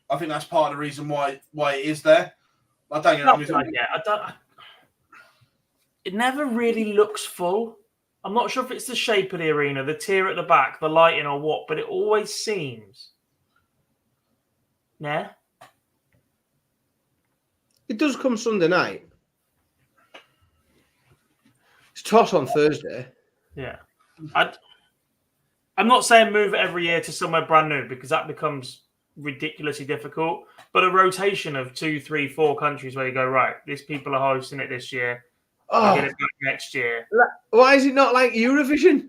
I think that's part of the reason why it is there. It never really looks full. I'm not sure if it's the shape of the arena, the tier at the back, the lighting, or what, but it always seems. Yeah. It does come Sunday night. It's toss on Thursday. Yeah. I I'm not saying move it every year to somewhere brand new because that becomes ridiculously difficult. But a rotation of 2, 3, 4 countries where you go, right, these people are hosting it this year. Oh, Get it back next year. Why is it not like Eurovision?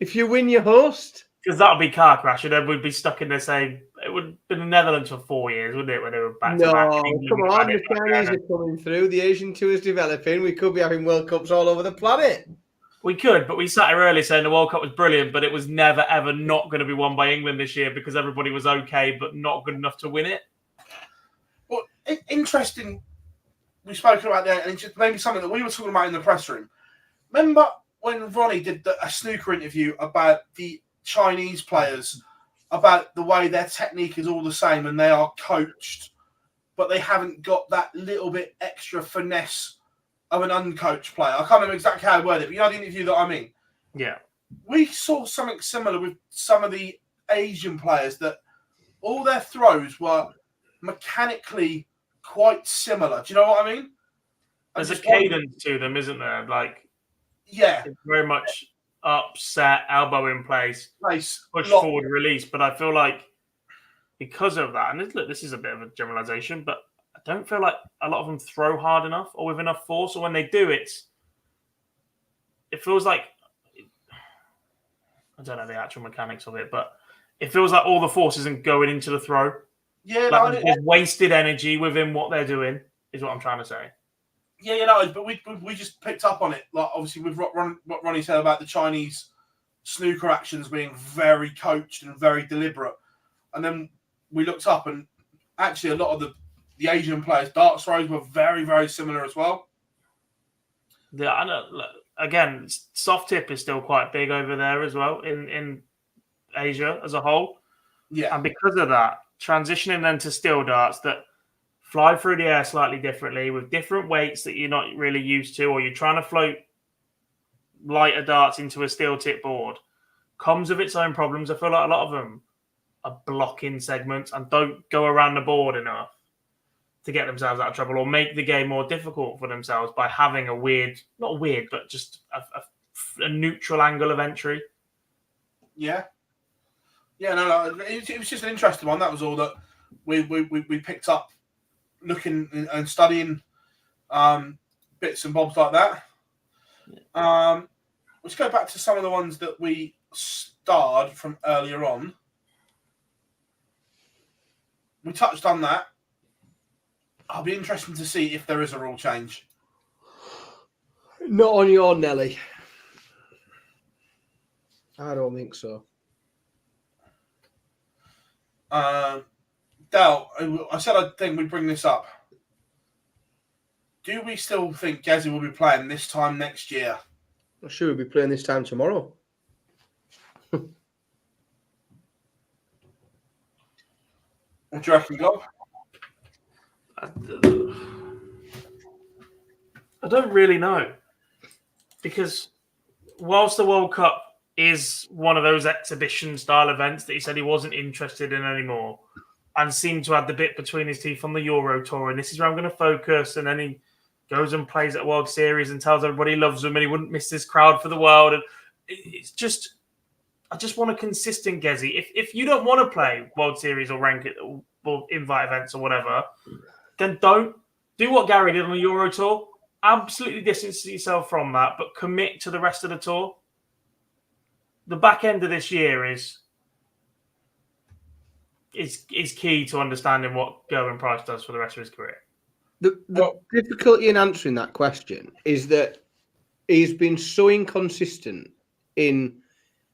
If you win, you host. Because that would be car crash, and then we'd be stuck in the same. It would have been the Netherlands for 4 years, wouldn't it? When they were back to back. No, come on, the Chinese are coming through. The Asian tour is developing. We could be having World Cups all over the planet. We could, but we sat here earlier saying the World Cup was brilliant, but it was never, ever not going to be won by England this year because everybody was okay, but not good enough to win it. Well, interesting. We've spoken about that, and it's just maybe something that we were talking about in the press room. Remember when Ronnie did a snooker interview about the Chinese players, about the way their technique is all the same and they are coached, but they haven't got that little bit extra finesse of an uncoached player. I can't remember exactly how I worded it, but you know the interview that I mean? Yeah. We saw something similar with some of the Asian players, that all their throws were mechanically quite similar. Do you know what I mean? There's a cadence to them, isn't there? Like, yeah, it's very much upset, elbow in place, push lock. forward, release. But I feel like because of that, and look, this is a bit of a generalization, but I don't feel like a lot of them throw hard enough or with enough force. Or when they do, it feels like, I don't know the actual mechanics of it, but it feels like all the force isn't going into the throw. Yeah, like there's wasted energy within what they're doing, is what I'm trying to say. Yeah, you know, but we just picked up on it. Like, obviously, with what Ronnie said about the Chinese snooker actions being very coached and very deliberate. And then we looked up, and actually a lot of the Asian players' darts throws were very, very similar as well. Yeah, I know. Again, soft tip is still quite big over there as well in Asia as a whole. Yeah. And because of that, transitioning then to steel darts that fly through the air slightly differently with different weights that you're not really used to, or you're trying to float lighter darts into a steel tip board, comes with its own problems. I feel like a lot of them are blocking segments and don't go around the board enough to get themselves out of trouble or make the game more difficult for themselves by having a weird, not weird, but just a neutral angle of entry. Yeah. Yeah, no, it was just an interesting one. That was all that we picked up looking and studying bits and bobs like that. Let's go back to some of the ones that we starred from earlier on. We touched on that. I'll be interested to see if there is a rule change. Not on your Nelly. I don't think so. Dal, I said I think we'd bring this up. Do we still think Gazzy will be playing this time next year? I'm sure we'll be playing this time tomorrow. What do you reckon, Gob? I don't really know, because whilst the World Cup is one of those exhibition style events that he said he wasn't interested in anymore and seemed to have the bit between his teeth on the Euro Tour, and this is where I'm going to focus, and then he goes and plays at World Series and tells everybody he loves them and he wouldn't miss this crowd for the world. And it's just, I just want a consistent Gezi. If you don't want to play World Series or rank it or invite events or whatever, then don't. Do what Gary did on the Euro Tour. Absolutely distance yourself from that, but commit to the rest of the tour. The back end of this year is key to understanding what Gerwyn Price does for the rest of his career. The difficulty in answering that question is that he's been so inconsistent in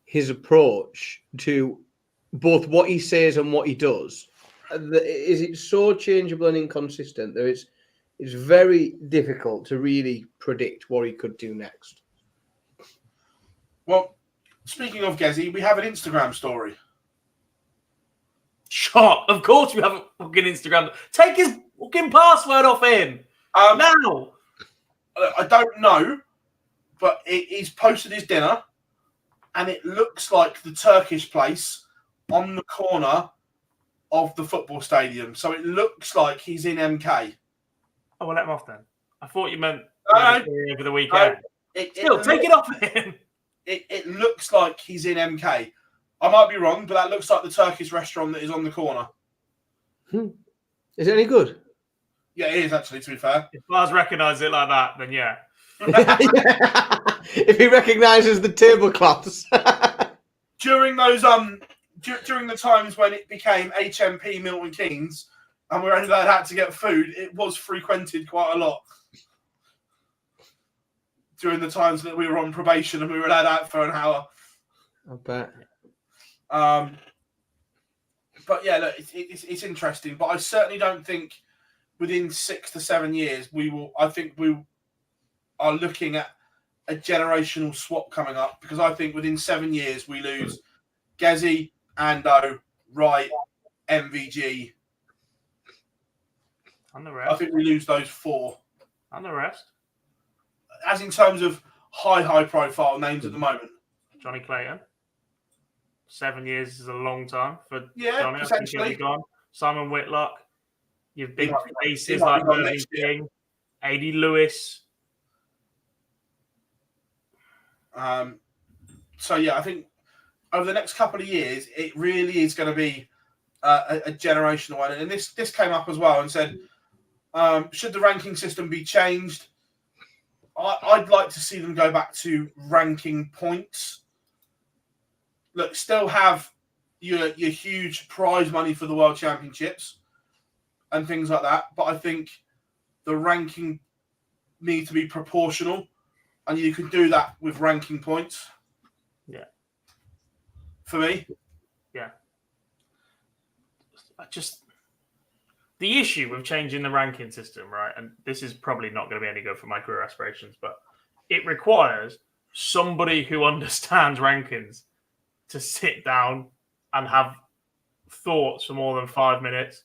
his approach to both what he says and what he does. Is it so changeable and inconsistent that it's very difficult to really predict what he could do next? Well, speaking of Gezi, we have an Instagram story. Shot. Of course we have a fucking Instagram. Take his fucking password off him. Now. I don't know, but he's posted his dinner, and it looks like the Turkish place on the corner of the football stadium. So it looks like he's in MK. Oh, we'll let him off then. I thought you meant No, over the weekend. Take it off him. it looks like he's in MK. I might be wrong, but that looks like the Turkish restaurant that is on the corner. Is it any good? Yeah, it is actually, to be fair. If Bars recognise it like that, then yeah. If he recognises the tablecloths. During those during the times when it became HMP Milton Keynes and we were only allowed to get food, it was frequented quite a lot. During the times that we were on probation and we were allowed out for an hour. I bet. But yeah, look, it's interesting. But I certainly don't think within 6 to 7 years we will. I think we are looking at a generational swap coming up, because I think within 7 years we lose Gezi, Ando, Wright, MVG. And the rest. I think we lose those 4. And the rest. As in terms of high profile names at the moment. Johnny Clayton. 7 years is a long time for Yeah, Johnny. I think he'll be gone. Simon Whitlock. You've big faces like Irving King, AD Lewis. So yeah, I think over the next couple of years, it really is going to be a generational one. And this came up as well and said, should the ranking system be changed? I'd like to see them go back to ranking points. Look, still have your huge prize money for the World Championships and things like that. But I think the ranking need to be proportional, and you can do that with ranking points. Yeah. For me. Yeah. The issue with changing the ranking system, right, and this is probably not going to be any good for my career aspirations, but it requires somebody who understands rankings to sit down and have thoughts for more than 5 minutes.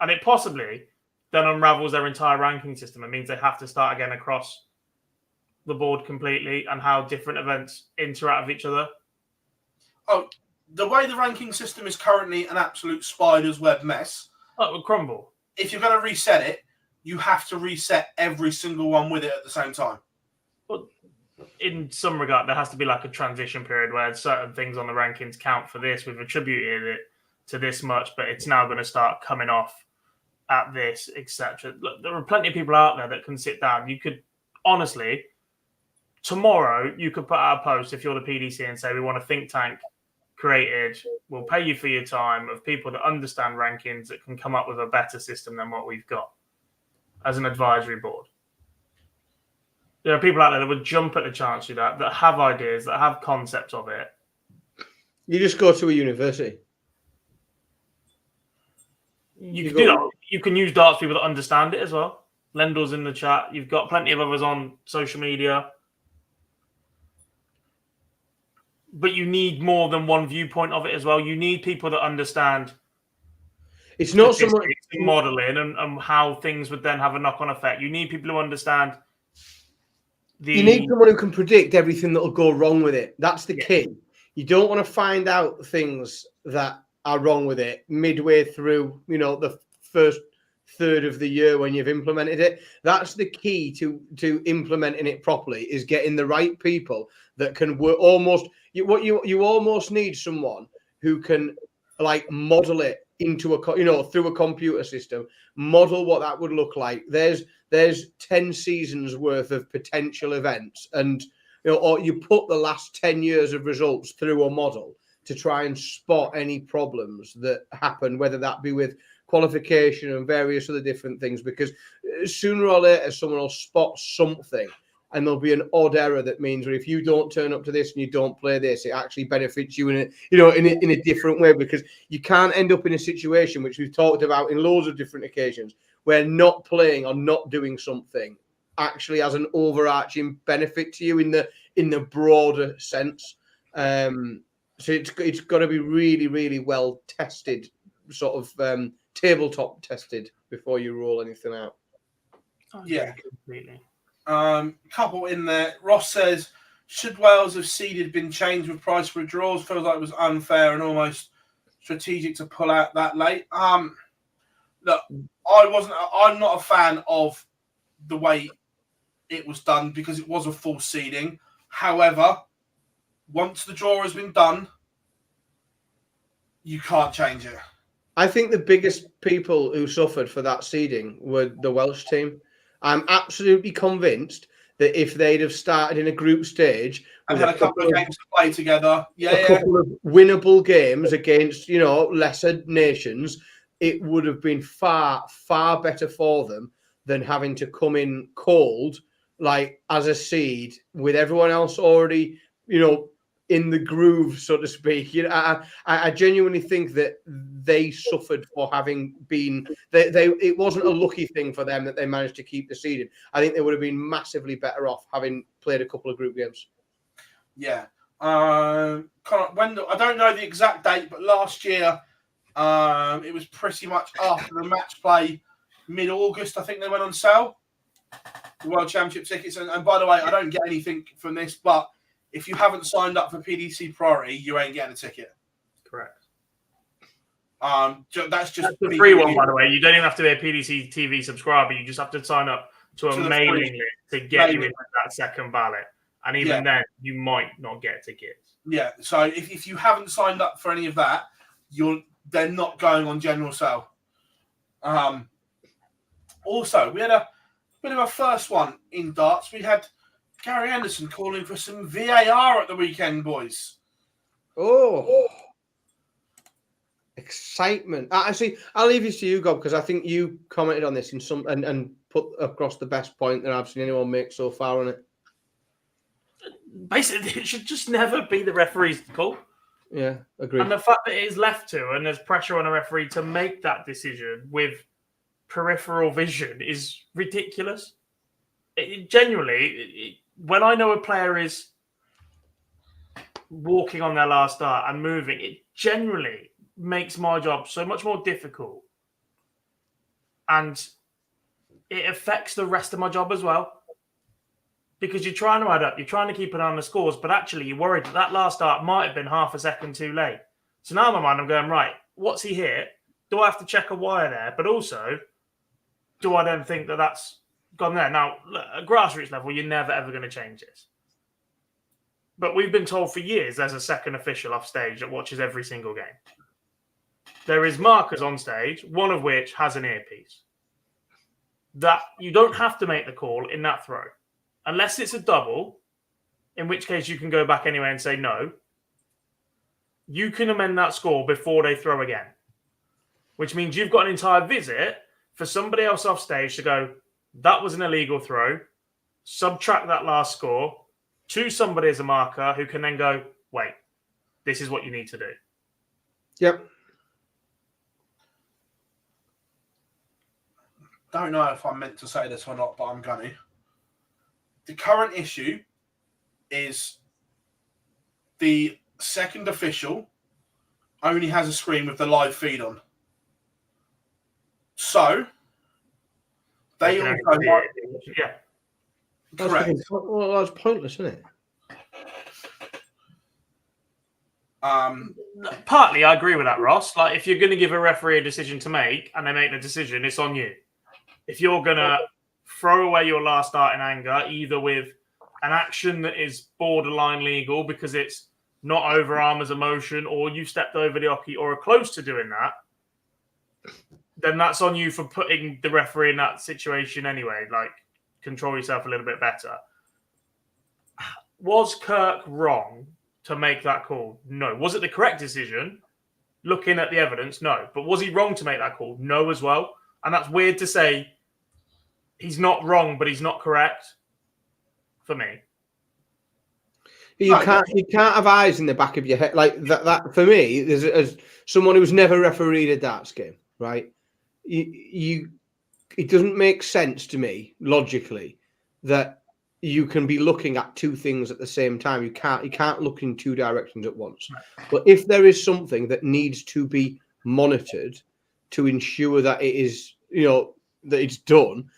And it possibly then unravels their entire ranking system. It means they have to start again across the board completely, and how different events interact with each other. Oh, the way the ranking system is currently an absolute spider's web mess. Oh, it would crumble. If you're going to reset it, you have to reset every single one with it at the same time. Well, in some regard, there has to be like a transition period where certain things on the rankings count for this. We've attributed it to this much, but it's now going to start coming off at this, etc. Look, there are plenty of people out there that can sit down. You could, honestly, tomorrow, you could put out a post if you're the PDC and say, we want a think tank created, we'll pay you for your time, of people that understand rankings that can come up with a better system than what we've got as an advisory board. There are people out there that would jump at the chance to do that have ideas, that have concepts of it. You just go to a university. You can do that. You can use darts people that understand it as well. Lendl's in the chat. You've got plenty of others on social media. But you need more than one viewpoint of it as well. You need people that understand. It's not so much modelling and how things would then have a knock-on effect. You need people who understand. You need someone who can predict everything that will go wrong with it. That's the key. You don't want to find out things that are wrong with it midway through, the first third of the year when you've implemented it. That's the key to implementing it properly, is getting the right people that can work almost. You almost need someone who can model it into through a computer system, model what that would look like. There's 10 seasons worth of potential events, and or you put the last 10 years of results through a model to try and spot any problems that happen, whether that be with qualification and various other different things, because sooner or later someone will spot something and there'll be an odd error that means that if you don't turn up to this and you don't play this, it actually benefits you in a different way, because you can't end up in a situation, which we've talked about in loads of different occasions, where not playing or not doing something actually has an overarching benefit to you in the broader sense. So it's got to be really, really well tested, sort of tabletop tested before you roll anything out. Yeah, completely. Couple in there. Ross says, should Wales have seeded been changed with price withdrawals? Feels like it was unfair and almost strategic to pull out that late. Look, I'm not a fan of the way it was done because it was a full seeding. However, once the draw has been done, you can't change it. I think the biggest people who suffered for that seeding were the Welsh team. I'm absolutely convinced that if they'd have started in a group stage and had a couple of games to play together, couple of winnable games against, lesser nations, it would have been far, far better for them than having to come in cold, like as a seed, with everyone else already, in the groove, so to speak. I genuinely think that they suffered for having been. It wasn't a lucky thing for them that they managed to keep the seeding. I think they would have been massively better off having played a couple of group games. Yeah. I don't know the exact date, but last year it was pretty much after the match play, mid-August. I think they went on sale. The World Championship tickets, and by the way, I don't get anything from this, but if you haven't signed up for PDC Priority, you ain't getting a ticket. Correct. That's the free one, by the way. You don't even have to be a PDC TV subscriber. You just have to sign up to a mailing list to get you into that second ballot. And even then, you might not get tickets. Yeah. So if you haven't signed up for any of that, they're not going on general sale. Also, we had a bit of a first one in darts. We had Gary Anderson calling for some VAR at the weekend, boys. Oh. Excitement. Actually, I'll leave this to you, Gob, because I think you commented on this and put across the best point that I've seen anyone make so far on it. Basically, it should just never be the referee's call. Yeah, agreed. And the fact that it is left to, and there's pressure on a referee to make that decision with peripheral vision is ridiculous. Genuinely, when I know a player is walking on their last start and moving, it generally makes my job so much more difficult. And it affects the rest of my job as well. Because you're trying to add up, you're trying to keep an eye on the scores, but actually you're worried that last start might have been half a second too late. So now in my mind, I'm going, right, what's he hit? Do I have to check a wire there? But also, do I then think that that's gone there? Now, at grassroots level, you're never, ever going to change this. But we've been told for years there's a second official off stage that watches every single game. There is markers on stage, one of which has an earpiece. That you don't have to make the call in that throw. Unless it's a double, in which case you can go back anyway and say no. You can amend that score before they throw again. Which means you've got an entire visit for somebody else off stage to go, that was an illegal throw, subtract that last score to somebody as a marker who can then go, wait, this is what you need to do. Yep. Don't know if I'm meant to say this or not, but I'm going to. The current issue is the second official only has a screen with the live feed on. So, they also might... Yeah. Correct. Well, that's pointless, isn't it? Partly, I agree with that, Ross. Like, if you're going to give a referee a decision to make and they make the decision, it's on you. If you're going to throw away your last start in anger, either with an action that is borderline legal because it's not overarm as a motion, or you stepped over the oche or are close to doing that, then that's on you for putting the referee in that situation anyway. Like, control yourself a little bit better. Was Kirk wrong to make that call? No. Was it the correct decision? Looking at the evidence, no. But was he wrong to make that call? No as well. And that's weird to say he's not wrong, but he's not correct for me. You can't have eyes in the back of your head like that. For me, as someone who's never refereed a darts game, right? It doesn't make sense to me logically that you can be looking at two things at the same time. You can't look in two directions at once. But if there is something that needs to be monitored to ensure that it is, that it's done,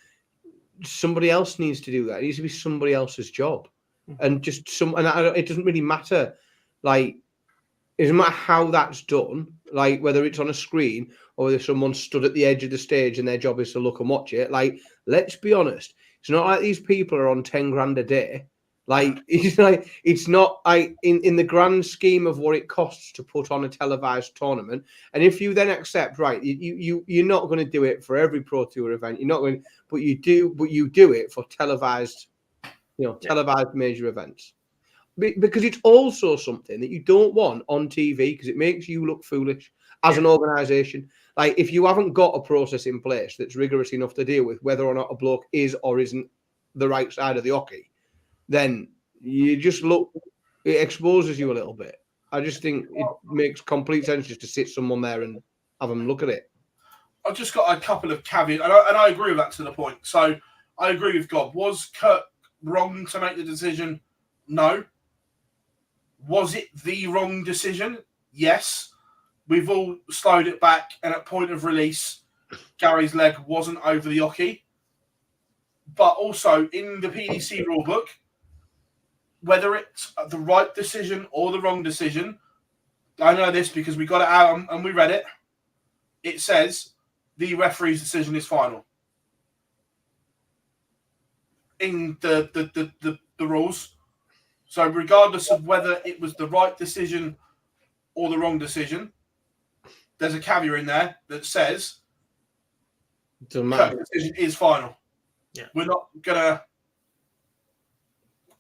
somebody else needs to do that. It needs to be somebody else's job. And it doesn't really matter. Like, it doesn't matter how that's done, like whether it's on a screen or whether someone stood at the edge of the stage and their job is to look and watch it. Like, let's be honest. It's not like these people are on 10 grand a day Like it's not in the grand scheme of what it costs to put on a televised tournament. And if you then accept, right, you're not going to do it for every Pro Tour event. You're not going, but you do it for televised, televised major events. Because it's also something that you don't want on TV because it makes you look foolish as an organisation. Like if you haven't got a process in place that's rigorous enough to deal with whether or not a bloke is or isn't the right side of the hockey, then you just look, it exposes you a little bit. I just think it makes complete sense just to sit someone there and have them look at it. I've just got a couple of caveats, and I agree with that to the point. So I agree with God. Was Kirk wrong to make the decision? No. Was it the wrong decision? Yes. We've all slowed it back, and at point of release, Gary's leg wasn't over the hockey. But also in the PDC rulebook, whether it's the right decision or the wrong decision, I know this because we got it out and we read it. It says the referee's decision is final. In the rules. So regardless of whether it was the right decision or the wrong decision, there's a caveat in there that says the decision is final. Yeah. We're not going to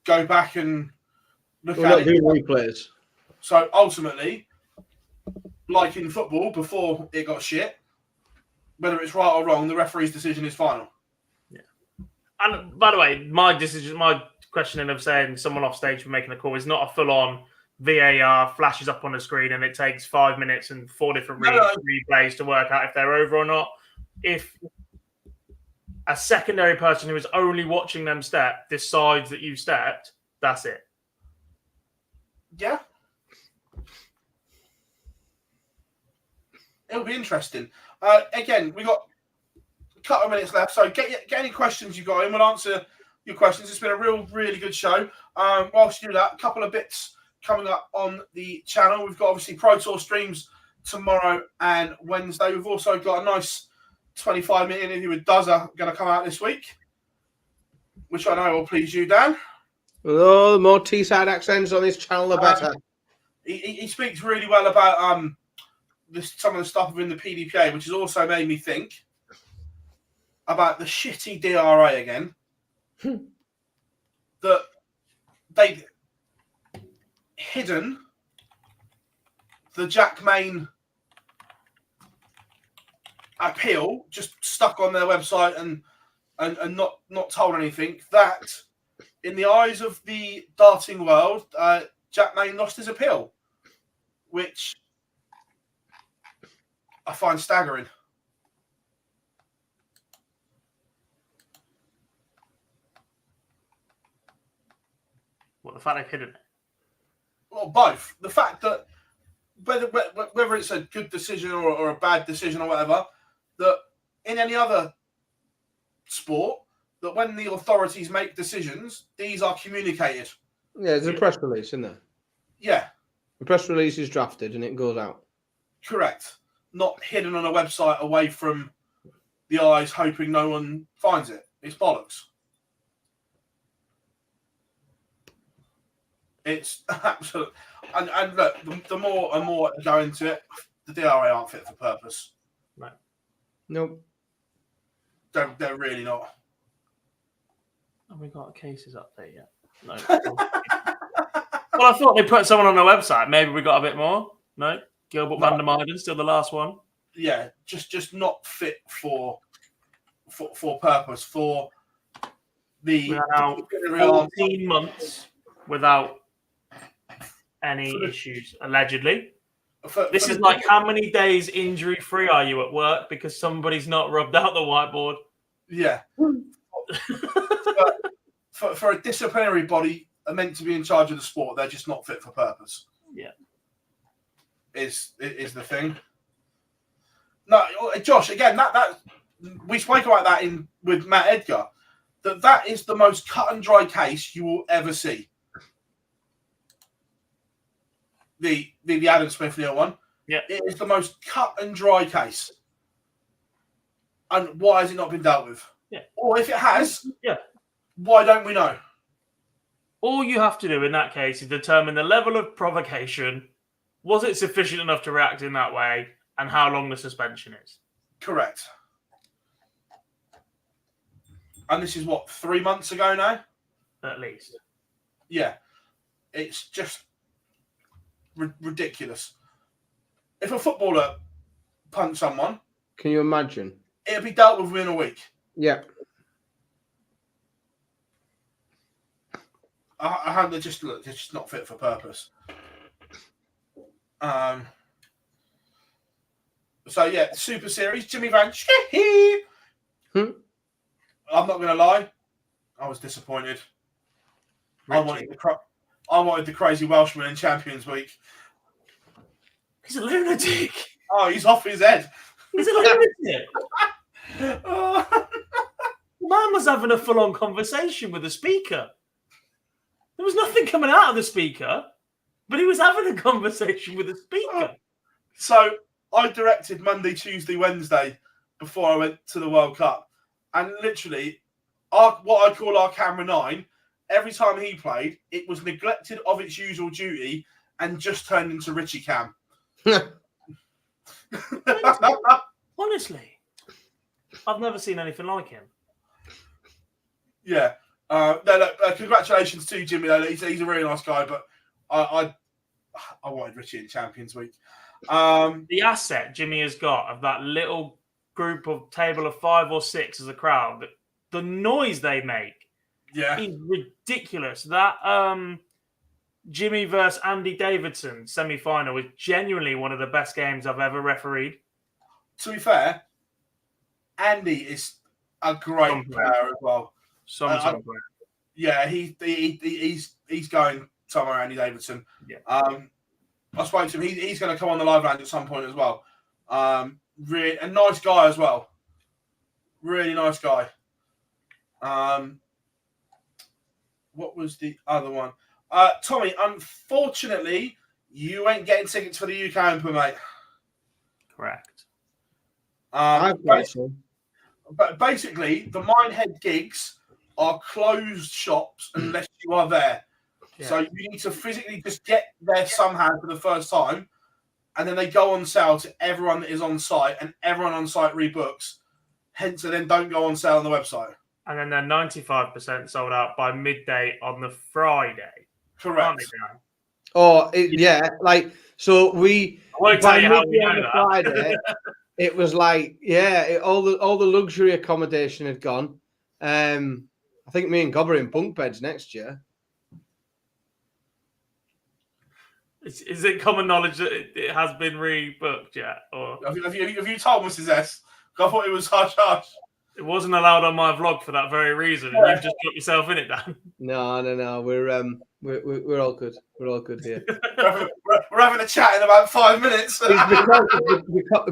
go back and look at it. Replays. So ultimately, like in football, before it got shit, whether it's right or wrong, the referee's decision is final. Yeah. And by the way, my questioning of saying someone off stage for making a call is not a full-on VAR flashes up on the screen and it takes 5 minutes and 4 different replays to work out if they're over or not. If a secondary person who is only watching them step decides that you stepped, that's it. Yeah. It'll be interesting. Again, we got a couple of minutes left, so get any questions you got in. We'll answer your questions. It's been a really good show. Whilst you do that, a couple of bits coming up on the channel. We've got obviously Pro Tour streams tomorrow and Wednesday. We've also got a nice 25-minute interview with Duzza going to come out this week, which I know will please you, Dan. Oh, the more Teesside accents on this channel, the better. He speaks really well about some of the stuff within the PDPA, which has also made me think about the shitty DRA again. That they've hidden the Jack Main appeal, just stuck on their website and not told anything. That, in the eyes of the darting world, Jack Main lost his appeal, which I find staggering. What, the fact they've hidden it? Well, both. The fact that whether it's a good decision or a bad decision or whatever, that in any other sport, that when the authorities make decisions, these are communicated. Yeah, there's a press release, isn't there? Yeah. The press release is drafted and it goes out. Correct. Not hidden on a website away from the eyes, hoping no one finds it. It's bollocks. It's absolute. And look, the more and more I go into it, the DRA aren't fit for purpose. Right. Nope. They're really not. Have we got a cases update yet? No. Well, I thought they put someone on their website. Maybe we got a bit more. No? Gilbert van der Meiden, still the last one. Yeah, just not fit for purpose. For the we are now 14 months without any issues, allegedly. This is like, how many days injury-free are you at work because somebody's not rubbed out the whiteboard? Yeah. for a disciplinary body are meant to be in charge of the sport, they're just not fit for purpose. Yeah. Is the thing. No, Josh, again, that we spoke about that with Matt Edgar, that is the most cut and dry case you will ever see. The Adam Smith Neal one. Yeah. It is the most cut and dry case. And why has it not been dealt with? Yeah. Or if it has, yeah, why don't we know? all you have to do in that case is determine the level of provocation. Was it sufficient enough to react in that way, and how long the suspension is? Correct. And this is what, 3 months ago now? At least. Yeah. It's just ridiculous. If a footballer punched someone, can you imagine? It'll be dealt with within a week. Yeah. They're just not fit for purpose. So yeah, Super Series, Jimmy Van Schie. I'm not going to lie, I was disappointed. I wanted the crazy Welshman in Champions Week. He's a lunatic. Oh, he's off his head. He's a lunatic. The man was having a full-on conversation with the speaker. There was nothing coming out of the speaker, but he was having a conversation with the speaker. So I directed Monday, Tuesday, Wednesday before I went to the World Cup. And literally, what I call our camera 9, every time he played, it was neglected of its usual duty and just turned into Richie Cam. Honestly, I've never seen anything like him. Yeah. Congratulations to Jimmy. He's a really nice guy, but I wanted Richie in Champions Week. The asset Jimmy has got of that little group of table of 5 or 6 as a crowd, the noise they make is ridiculous. That Jimmy versus Andy Davidson semi-final was genuinely one of the best games I've ever refereed. To be fair, Andy is a great player as well. Yeah, he's going somewhere, Andy Davidson. Yeah. I spoke to him. He's going to come on the live lounge at some point as well. Really a nice guy as well. Really nice guy. What was the other one? Tommy, unfortunately, you ain't getting tickets for the UK Open, mate. Correct. But basically, the Minehead gigs are closed shops unless you are there. Yeah. So you need to physically just get there somehow for the first time, and then they go on sale to everyone that is on site, and everyone on site rebooks. Hence, they then don't go on sale on the website. And then they're 95% sold out by midday on the Friday. Correct. So we. I won't tell you how we know on the that. Friday, it was like, all the luxury accommodation had gone. I think me and Gob are in bunk beds next year. Is it common knowledge that it has been rebooked yet? Or have you told Mrs. S? I thought it was hush hush. It wasn't allowed on my vlog for that very reason, and you've just got yourself in it, Dan. No. We're all good. We're all good here. we're having a chat in about 5 minutes.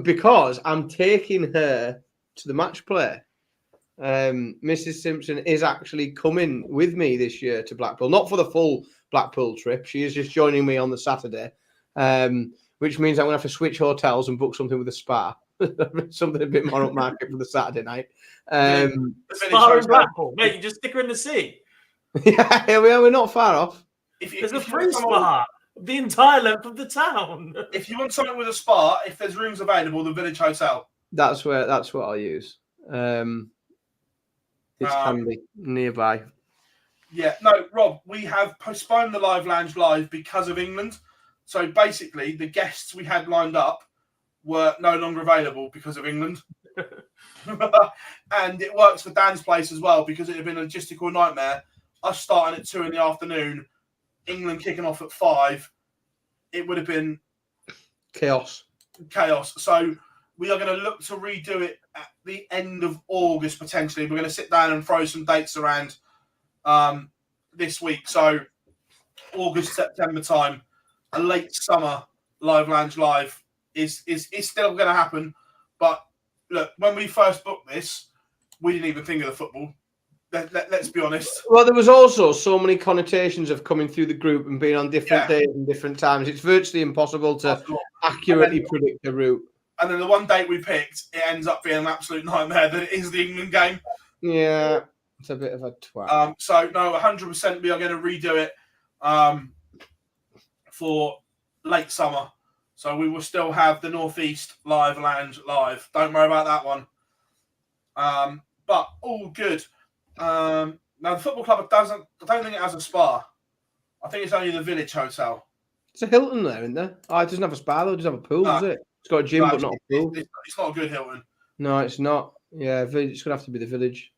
because I'm taking her to the match play. Mrs. Simpson is actually coming with me this year to Blackpool, not for the full Blackpool trip. She is just joining me on the Saturday, which means I'm going to have to switch hotels and book something with a spa. Something a bit more upmarket for the Saturday night. Spa in Blackpool, mate. You just stick her in the sea. Yeah, we're not far off. There's a free spa the entire length of the town. If you want something with a spa, if there's rooms available, the Village Hotel. That's what I'll use. It's handy nearby. Yeah, no, Rob, we have postponed the Live Lounge Live because of England. So basically, the guests we had lined up were no longer available because of England. And it works for Dan's place as well, because it had been a logistical nightmare. Us starting at 2 p.m, England kicking off at 5. It would have been chaos. So we are going to look to redo it at the end of August, potentially. We're going to sit down and throw some dates around this week. So August, September time, a late summer Live Lounge Live is still going to happen. But look, when we first booked this, we didn't even think of the football. Let's be honest. Well, there was also so many connotations of coming through the group and being on different days and different times. It's virtually impossible to accurately predict the route. And then the one date we picked, it ends up being an absolute nightmare that it is the England game. Yeah. It's a bit of a twat. So no, 100% we are going to redo it for late summer. So we will still have the Northeast Live Lounge live. Don't worry about that one. But all good. Now the football club I don't think it has a spa. I think it's only the Village Hotel. It's a Hilton there, isn't there? Oh, it doesn't have a spa though. It doesn't have a pool, does it? It's got a gym, but not a pool. It's not a good Hilton. No, it's not. Yeah, it's gonna have to be the Village.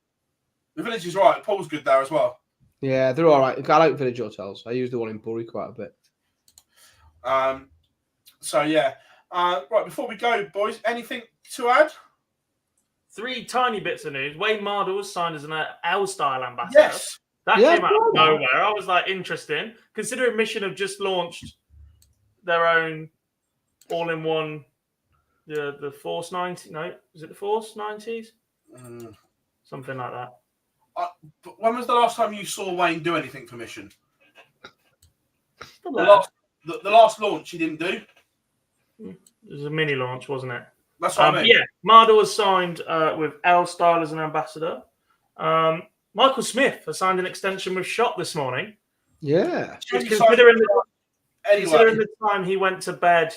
The Village is right. The pool's good there as well. Yeah, they're all right. I like Village hotels. I use the one in Bury quite a bit. So yeah. Right, before we go, boys, anything to add? 3 tiny bits of news. Wayne Mardle was signed as an L-Style ambassador. Yes. That came out of nowhere. I was like, interesting. Considering Mission have just launched their own all-in-one, the Force 90. No, is it the Force 90s? Something like that. But when was the last time you saw Wayne do anything for Mission? The last launch he didn't do. It was a mini launch, wasn't it? That's what I mean. Yeah, Mardle was signed with L-Style as an ambassador. Michael Smith has signed an extension with Shot this morning. Yeah. Considering the time he went to bed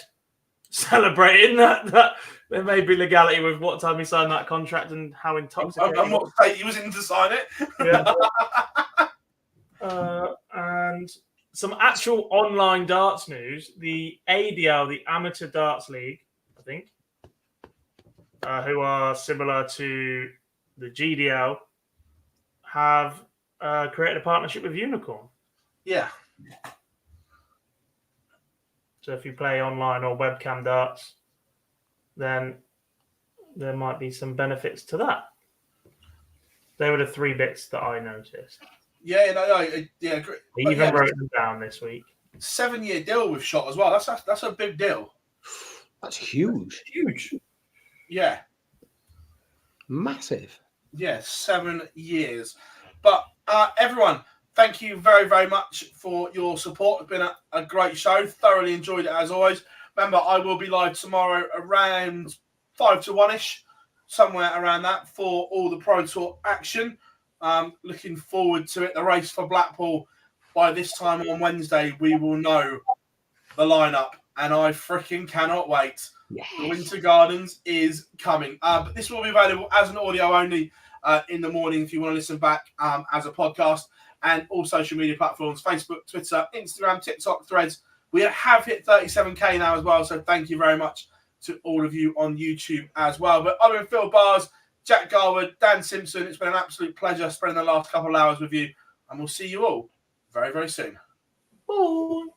celebrating that there may be legality with what time he signed that contract and how intoxicated. I'm not saying he was in to sign it. Yeah. And some actual online darts news. The ADL, the Amateur Darts League, I think, who are similar to the GDL, have created a partnership with Unicorn. Yeah. So if you play online or webcam darts, then there might be some benefits to that. They were the 3 bits that I noticed. Yeah, yeah. He even wrote them down this week. 7-year deal with Shot as well. That's a big deal. That's huge. Huge. Yeah. Massive. Yeah, 7 years. But everyone, thank you very, very much for your support. It's been a great show. Thoroughly enjoyed it as always. Remember, I will be live tomorrow around 5 to 1-ish, somewhere around that, for all the Pro Tour action. Looking forward to it. The race for Blackpool, by this time on Wednesday, we will know the lineup, and I freaking cannot wait. Yes. The Winter Gardens is coming. But this will be available as an audio only in the morning if you want to listen back as a podcast, and all social media platforms, Facebook, Twitter, Instagram, TikTok, Threads. We have hit 37k now as well, so thank you very much to all of you on YouTube as well. But other than Phil Bars, Jack Garwood, Dan Simpson, it's been an absolute pleasure spending the last couple of hours with you, and we'll see you all very, very soon. Bye.